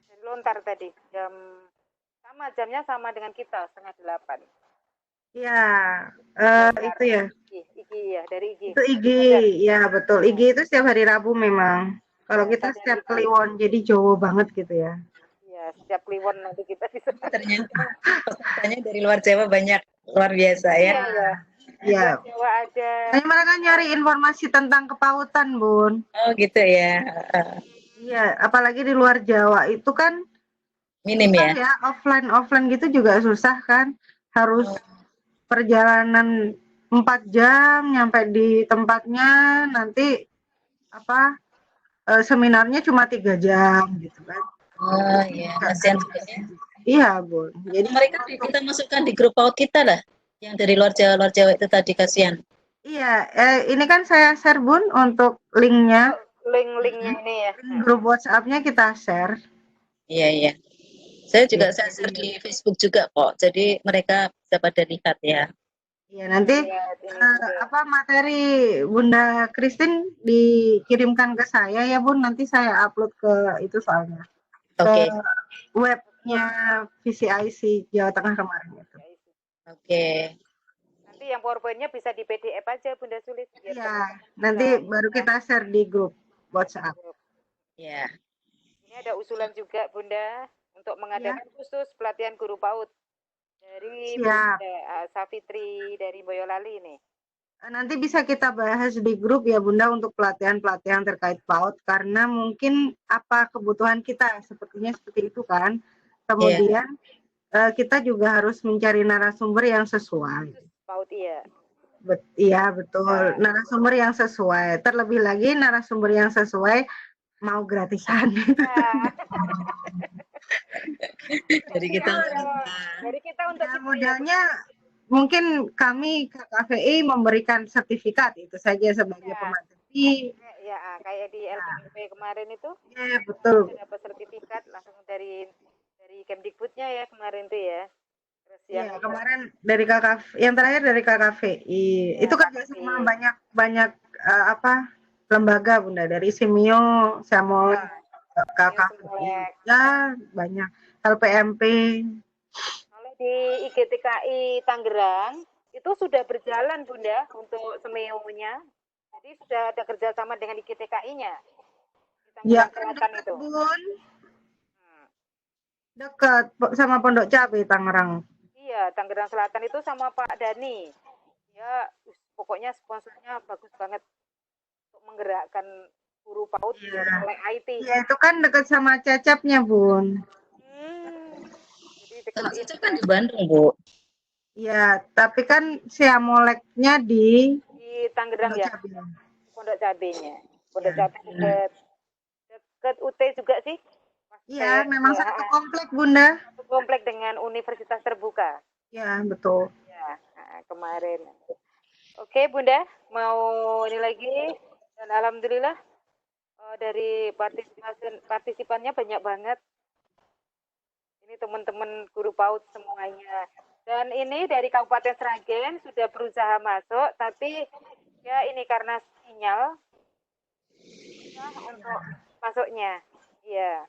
Dari lontar tadi jam jamnya sama dengan kita 7:30.
Iya, itu ya.
IG ya, dari IG.
Itu IG, ya betul. IG itu setiap hari Rabu memang. Kalau kita setiap Kliwon, jadi Jawa banget gitu ya.
Iya, setiap Kliwon nanti kita bisa.
Ternyata pesertanya dari luar Jawa banyak, luar biasa ya.
Iya.
Jawa ada.
Nah, mereka nyari informasi tentang kepautan, Bun.
Oh gitu ya.
Iya, apalagi di luar Jawa itu kan
minim ya.
Offline gitu juga susah kan. Harus perjalanan 4 jam nyampe di tempatnya, nanti seminarnya cuma 3 jam gitu kan.
Oh iya, kasihan juga ya.
Iya, Bun.
Jadi mereka kita masukkan di grup PAUD kita lah. Yang dari luar Jawa itu tadi kasihan.
Iya, ini kan saya share Bun untuk linknya,
Link-linknya ini ya.
link grup WhatsApp-nya kita share.
Iya, iya. Saya juga
Gitu.
saya share di Facebook juga kok. Jadi mereka bisa pada lihat ya.
Iya, nanti
Lihat ini juga.
materi Bunda Christine dikirimkan ke saya ya Bun, nanti saya upload ke itu soalnya. Ke
Oke.
webnya VCIC Jawa Tengah kemarin itu.
Oke.
Nanti yang PowerPoint-nya bisa di PDF aja Bunda Sulis biar
Iya,
teman-teman
nanti
bisa
baru kita share di grup WhatsApp.
Ya.
Ini ada usulan juga Bunda untuk
Iya,
mengadakan khusus pelatihan guru PAUD dari
siap.
Bunda Safitri dari Boyolali ini.
Nanti bisa kita bahas di grup ya Bunda untuk pelatihan-pelatihan terkait PAUD karena mungkin apa kebutuhan kita sepertinya seperti itu kan.
Iya.
Kemudian kita juga harus mencari narasumber yang sesuai.
PAUD iya.
Iya betul, narasumber yang sesuai. Terlebih lagi narasumber yang sesuai mau gratisan.
Dari kita
Dari kita untuk
Ya,
kita
modalnya mungkin kami KKVI memberikan sertifikat itu saja sebagai pemateri.
ya kayak di LPDP kemarin itu
Ya betul.
kita dapat sertifikat langsung dari Kemdikbudnya ya kemarin tuh ya. Terus yang
Iya, kemarin dari yang terakhir dari KKVI.
Ya,
Itu kerjasama banyak apa lembaga Bunda dari Simio, Samol, KKVI. Ya banyak LPMP.
Kalau di IGTKI Tangerang itu sudah berjalan Bunda untuk semionya. Jadi sudah ada kerjasama dengan IGTKI-nya.
Ya kan dekat Bun. Dekat sama Pondok Cabe Tangerang.
Iya, Tangerang Selatan itu sama Pak Dani. Ya, pokoknya sponsornya bagus banget untuk menggerakkan guru PAUD oleh IT.
Iya, itu kan dekat sama Cecapnya, Bun.
Jadi dekat
itu kan di Bandung, Bu.
Iya, tapi kan Siamoleknya di
Tangerang ya. Pondok Cabenya. Pondok Cabe dekat UT juga sih.
Iya, memang satu komplek, Bunda.
Satu komplek dengan universitas terbuka.
Ya, betul.
Ya, kemarin. Oke, Bunda, mau ini lagi. Dan alhamdulillah dari partisipannya banyak banget. Ini teman-teman guru PAUD semuanya. Dan ini dari Kabupaten Sragen sudah berusaha masuk, tapi ya ini karena sinyal untuk masuknya. Iya.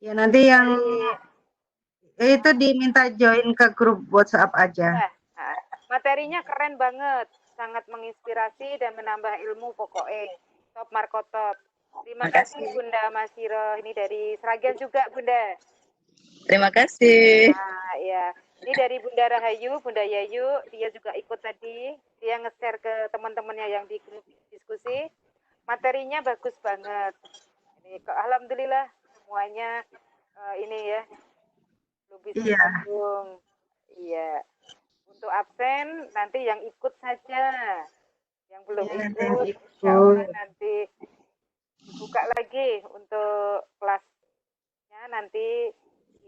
Ya, nanti yang itu diminta join ke grup WhatsApp aja.
Ya, materinya keren banget, sangat menginspirasi dan menambah ilmu pokoknya. Top Marco Top. Terima kasih Bunda Masiro, ini dari Sragen juga Bunda.
Terima kasih.
Ya, ini dari Bunda Rahayu, Bunda Yayu, dia juga ikut tadi, dia nge-share ke teman-temannya yang di grup diskusi. Materinya bagus banget. Ini alhamdulillah semuanya ini ya belum bisa gabung. Iya. Untuk absen nanti yang ikut saja. Yang belum ikut insyaallah nanti buka lagi untuk kelasnya nanti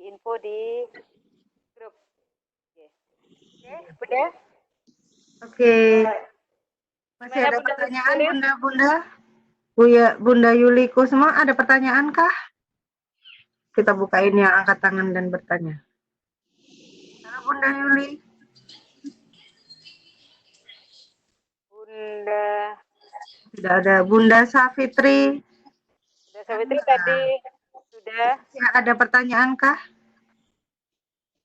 info di grup. Oke, Bunda?
Oke. Masih ada pertanyaan Bunda? Bunda Yuliku semua ada pertanyaan kah? Kita bukain yang angkat tangan dan bertanya. Halo Bunda Yuli.
Bunda.
Tidak ada. Bunda Safitri.
Bunda Safitri tadi sudah.
Ya, ada pertanyaan kah?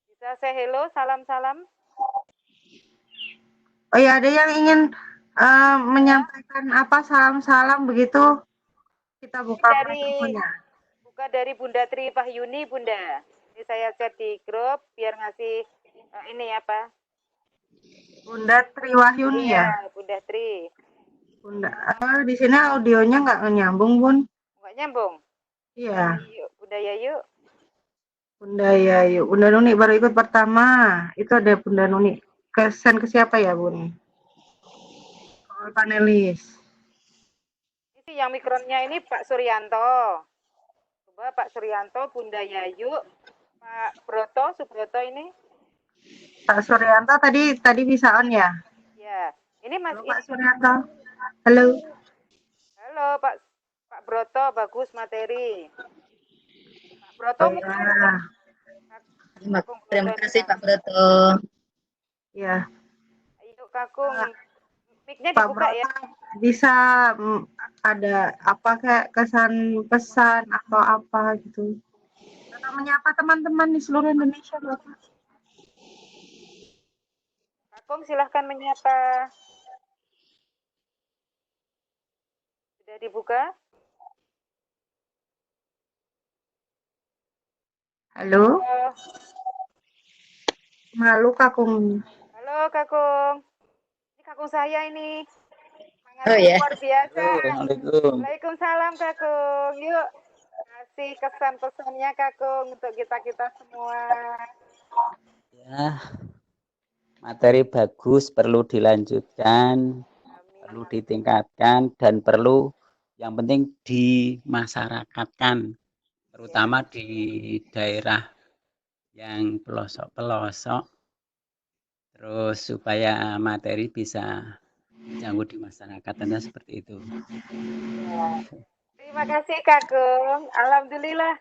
Bisa say hello, salam-salam.
Oh ya, ada yang ingin menyampaikan apa salam-salam begitu? Kita buka mikrofonnya.
Buka dari Bunda Tri Pahyuni, Bunda. Ini saya chat di grup biar ngasih ini apa?
Bunda Tri Wahyuni ya?
Bunda Tri.
Bunda, di sini audionya nggak nyambung, Bun.
Nggak nyambung?
Iya.
Bunda Yayu.
Bunda Yayu. Bunda Nuni baru ikut pertama. Itu ada Bunda Nuni. Kesen ke siapa ya, Bun? Panelis.
Ini yang mikronnya ini Pak Suryanto. Coba Pak Suryanto, Bunda Yayu, Pak Subroto ini.
Pak Suryanto tadi bisa on ya?
Ya, ini Mas
Halo
ini.
Pak Suryanto. Halo.
Halo Pak Broto, bagus materi. Pak Broto
Oh
mungkin
ya,
Kakung
Terima
Broto
kasih
nih.
Pak Broto.
ya.
Ayo Kakung, mic-nya
Pak
dibuka ya.
Broto bisa ada apa kayak kesan pesan atau apa gitu? Atau menyapa teman-teman di seluruh Indonesia, Bapak?
Kakung silahkan menyapa. Sudah dibuka?
Halo,
Halo,
malu Kakung.
halo Kakung. Ini Kakung saya ini.
Oh
Semangatnya
ya,
luar biasa.
Halo, Assalamualaikum.
Waalaikumsalam Kakung. Yuk, kasih kesan pesannya Kakung untuk kita-kita semua.
Ya, materi bagus, perlu dilanjutkan, perlu
Amin.
ditingkatkan, dan perlu yang penting dimasyarakatkan,
Ya,
terutama di daerah yang pelosok-pelosok, terus supaya materi bisa menjangkau di masyarakat. Tentunya seperti itu.
ya. Terima kasih Kakung. Alhamdulillah.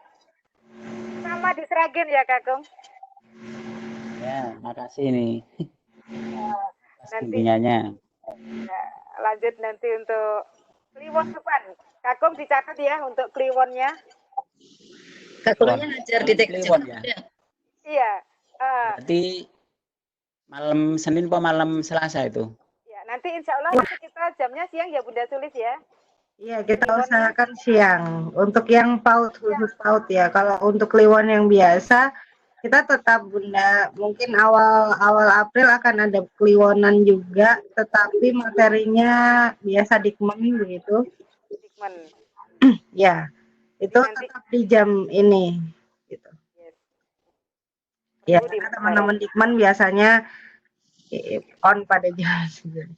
Sama di Sragen ya Kakung.
Ya, makasih nih atas
Nanti
bimbingannya.
ya, lanjut nanti untuk Kliwon depan. Kakung dicatat ya untuk Kliwonnya.
Kakungnya ngajar di TK
Kliwon
Jakarta
ya.
ya?
Iya.
Berarti malam Senin atau malam Selasa itu?
Ya, nanti insya Allah nanti kita jamnya siang ya Bunda Sulis ya.
Iya, kita
Kliwonnya
usahakan siang. Untuk yang PAUD,
siang.
khusus PAUD ya. Kalau untuk Kliwon yang biasa, kita tetap Bunda, mungkin awal April akan ada Kliwonan juga, tetapi materinya biasa dikmen begitu.
Dikmen.
Ya,
Jadi
itu
nanti
tetap di jam ini. Gitu.
yes,
Ya,
perlu
karena
dimasyarakatkan.
teman-teman dikmen biasanya on pada jam 9.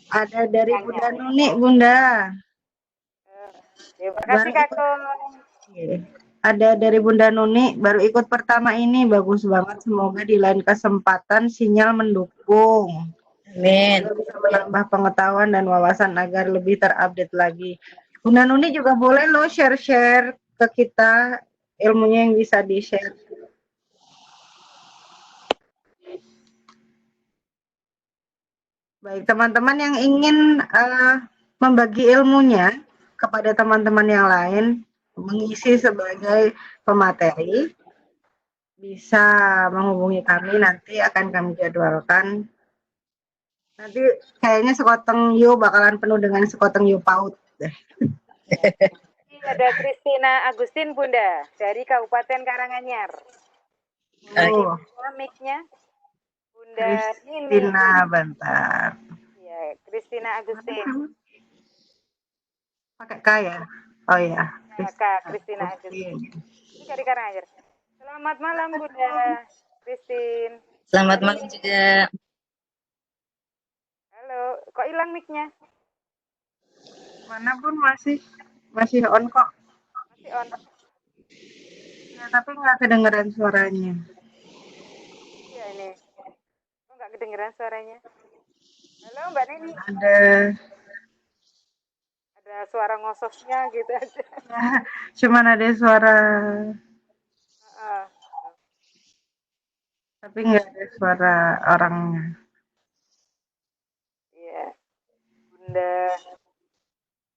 Ada dari Bunda Nuni, Bunda.
Terima kasih
Baru ikut,
Kakung.
ada dari Bunda Nuni, baru ikut pertama ini, bagus banget. Semoga di lain kesempatan sinyal mendukung.
Amin.
Semoga bisa menambah pengetahuan dan wawasan agar lebih terupdate lagi. Bunda Nuni juga boleh loh share-share ke kita ilmunya yang bisa di-share. Baik, teman-teman yang ingin membagi ilmunya kepada teman-teman yang lain, mengisi sebagai pemateri, bisa menghubungi kami, nanti akan kami jadwalkan. Nanti kayaknya sekoteng Yu bakalan penuh dengan sekoteng Yu PAUD deh.
Ini ada Christina Agustin Bunda dari Kabupaten Karanganyar. Boleh
Oh,
dibuka mic-nya? Bunda ini.
Kristina, bentar.
Ya, Christina Agustin.
Pakai K ya? Oh ya,
Ya, Kak Christina Agustin. Ini dari Karanganyar. Selamat malam Bunda Christine.
Selamat malam juga.
Halo, kok hilang mic-nya?
Mana pun masih on kok.
Masih on.
Ya, tapi nggak kedengeran suaranya.
Iya ini. Kok nggak kedengeran suaranya? Halo Mbak Neni. Ada suara ngososnya gitu aja.
Ya, cuman ada suara, tapi nggak ada suara orangnya.
Iya. Bunda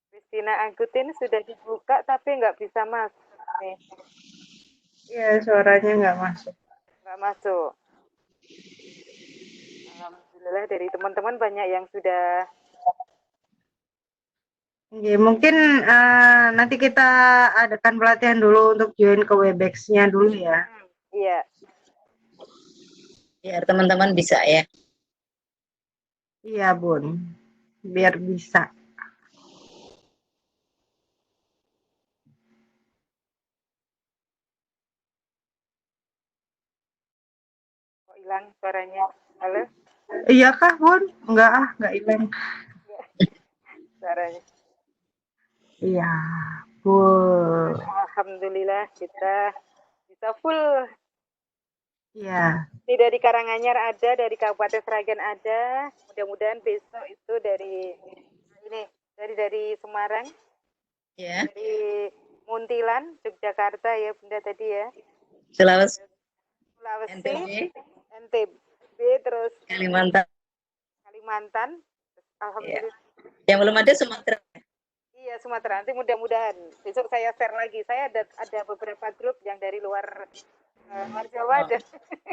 Christina Agustin sudah dibuka tapi nggak bisa masuk. Nih,
Iya, suaranya nggak masuk.
nggak masuk. Alhamdulillah dari teman-teman banyak yang sudah.
Oke, mungkin nanti kita adakan pelatihan dulu untuk join ke Webex-nya dulu ya.
Iya.
Biar teman-teman bisa ya.
Iya, Bun. Biar bisa.
Kok hilang suaranya? Halo?
Iya kah, Bun? Nggak hilang.
Suaranya.
Iya, Bun.
Alhamdulillah kita bisa full
Iya.
Ini dari Karanganyar ada, dari Kabupaten Sragen ada. Mudah-mudahan besok itu dari ini dari Semarang,
Ya,
dari Muntilan, Yogyakarta ya Bunda tadi ya.
Sulawesi,
Sulawesi,
NTB,
NTB, terus
Kalimantan.
Kalimantan.
Ya.
Alhamdulillah.
Yang belum ada Sumatera.
Iya Sumatera. Nanti mudah-mudahan besok saya share lagi. Saya ada beberapa grup yang dari luar Jawa
Oh,
dan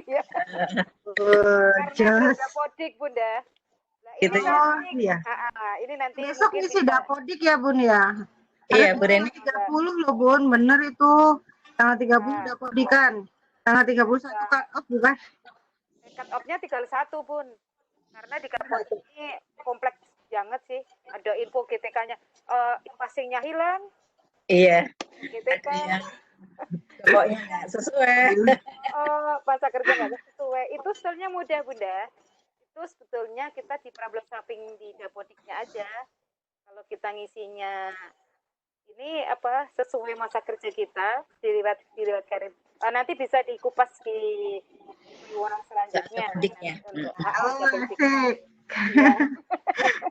ya karena
Jelas.
Dapodik Bunda. Nah, ini
gitu ya.
Oh
nanti
iya.
ini nanti
Besok
mungkin
ngisi
bisa
Dapodik ya Bun ya.
Iya,
Ada
Bu Reni.
tanggal 30 loh Bun, bener itu. Tanggal 30
nah,
Dapodikan. Tanggal 31
nah,
cut off bukan?
cut off-nya tinggal 1 Bun. Karena di kampus ini kompleks banget sih. Ada info GTK-nya. Passingnya hilang,
Iya,
GTK.
ada yang pokoknya nggak sesuai.
Masa kerja nggak sesuai. Itu sebetulnya mudah Bunda. Itu sebetulnya kita di problem shopping di Dapodiknya aja. Kalau kita ngisinya ini apa sesuai masa kerja kita dilihat karir. Nanti bisa dikupas di peluang selanjutnya
Dapodiknya.
untuk
Oh,
Dapodik.
asik.
Iya,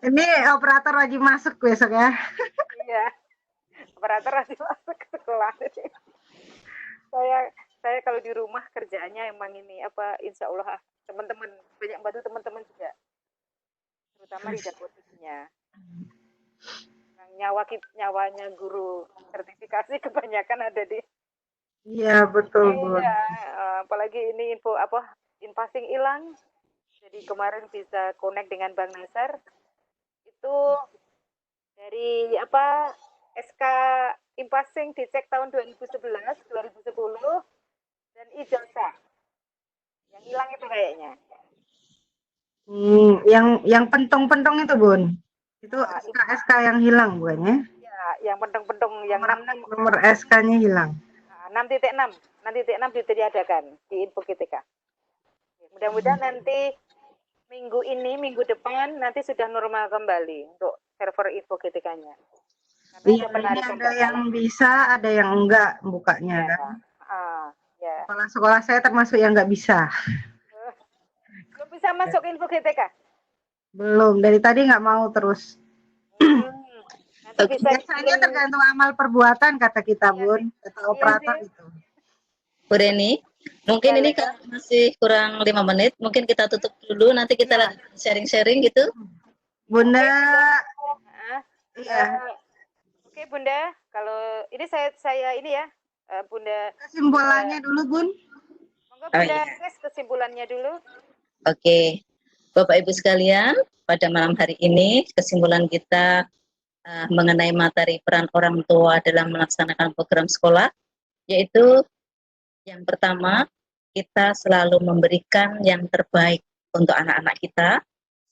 Ini operator lagi masuk besok ya.
iya. Operator masih masuk ke sekolah. saya kalau di rumah kerjaannya emang ini apa insya Allah teman-teman banyak bantu teman-teman juga terutama di Dapodiknya. Nyawanya guru sertifikasi kebanyakan ada di
Iya, betul, Bun.
iya, apalagi ini info apa invasing hilang. Jadi kemarin bisa connect dengan Bang Nasar itu dari apa SK invasing dicek tahun 2011, 2010 dan ijazah. Yang hilang itu kayaknya.
Yang pentong-pentong itu, Bun. Itu
Nah,
SK yang hilang bukannya?
ya, yang pentong-pentong yang 66
Nomor SK-nya hilang.
6.6 6.6 ditiadakan di info GTK. Mudah-mudahan nanti minggu depan nanti sudah normal kembali untuk server info GTK-nya. Karena
Iya,
ada
ini
penarikan
ada yang bisa, ada yang enggak bukanya
ya.
kan.
Ya.
Kepala sekolah saya termasuk yang enggak bisa.
Belum bisa masuk info GTK?
Belum, dari tadi nggak mau terus.
Nanti bisa
Biasanya tergantung amal perbuatan kata kita,
iya
Bun.
sih.
Kata
Iya
operator
sih.
itu.
Bu Reni, mungkin
Ya,
ini kalau masih kurang 5 menit, mungkin kita tutup dulu, nanti kita
Iya.
lanjut sharing-sharing gitu.
Bunda,
iya. Oke, Bunda, kalau ini saya ini ya, Bunda.
Kesimpulannya dulu, Bun.
Monggo Bunda,
iya.
kesimpulannya dulu.
Oke, Bapak Ibu sekalian, pada malam hari ini kesimpulan kita mengenai materi peran orang tua dalam melaksanakan program sekolah, yaitu yang pertama, kita selalu memberikan yang terbaik untuk anak-anak kita,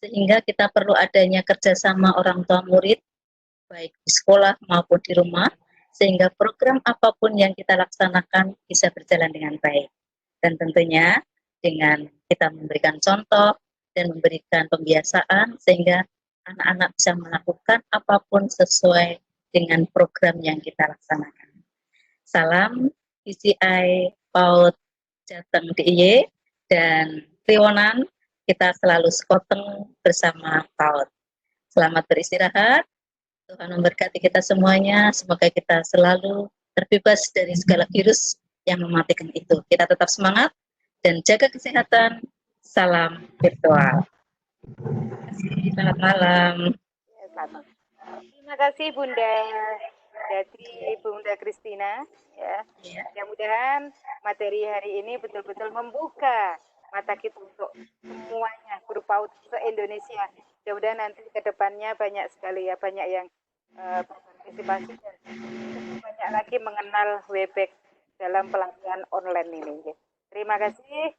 sehingga kita perlu adanya kerjasama orang tua murid, baik di sekolah maupun di rumah, sehingga program apapun yang kita laksanakan bisa berjalan dengan baik. Dan tentunya dengan kita memberikan contoh dan memberikan pembiasaan, sehingga anak-anak bisa melakukan apapun sesuai dengan program yang kita laksanakan. Salam PCI PAUD Jateng DIY dan Kliwonan, kita selalu sekoteng bersama PAUD. Selamat beristirahat, Tuhan memberkati kita semuanya, semoga kita selalu terbebas dari segala virus yang mematikan itu. Kita tetap semangat dan jaga kesehatan. Salam virtual. Terima kasih, selamat malam.
Terima kasih Bunda Datri, Bunda Kristina. Ya. Mudah-mudahan materi hari ini betul-betul membuka mata kita untuk semuanya guru PAUD se-Indonesia. Mudah-mudahan nanti ke depannya banyak sekali ya, banyak yang berpartisipasi dan banyak lagi mengenal Webex dalam pelatihan online ini. Terima kasih.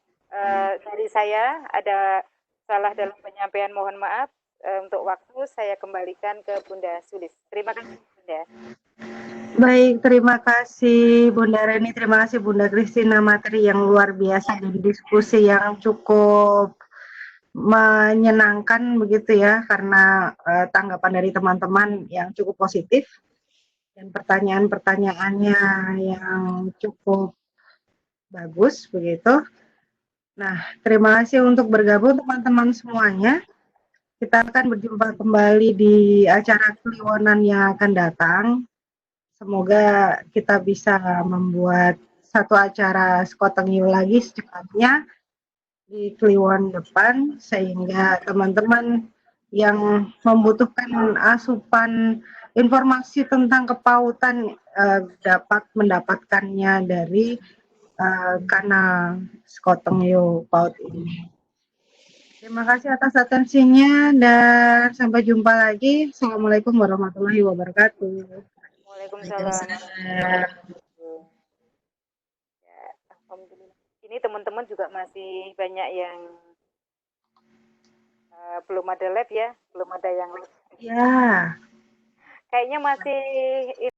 Dari saya ada salah dalam penyampaian, mohon maaf. Untuk waktu saya kembalikan ke Bunda Sulis. Terima kasih Bunda.
Baik, terima kasih Bunda Reni, terima kasih Bunda Kristina, materi yang luar biasa dan diskusi yang cukup menyenangkan begitu ya, karena tanggapan dari teman-teman yang cukup positif dan pertanyaan-pertanyaannya yang cukup bagus begitu. Nah, terima kasih untuk bergabung teman-teman semuanya. Kita akan berjumpa kembali di acara Kliwonan yang akan datang. Semoga kita bisa membuat satu acara Sekoteng Hiu lagi secepatnya di Kliwon depan, sehingga teman-teman yang membutuhkan asupan informasi tentang kepautan dapat mendapatkannya dari kanal Sekoteng Hiu Paut ini. Terima kasih atas atensinya dan sampai jumpa lagi. Assalamualaikum warahmatullahi wabarakatuh.
Waalaikumsalam.
Waalaikumsalam.
Ya, alhamdulillah. Ini teman-teman juga masih banyak yang belum ada lab ya, belum ada yang lab.
Ya.
Kayaknya masih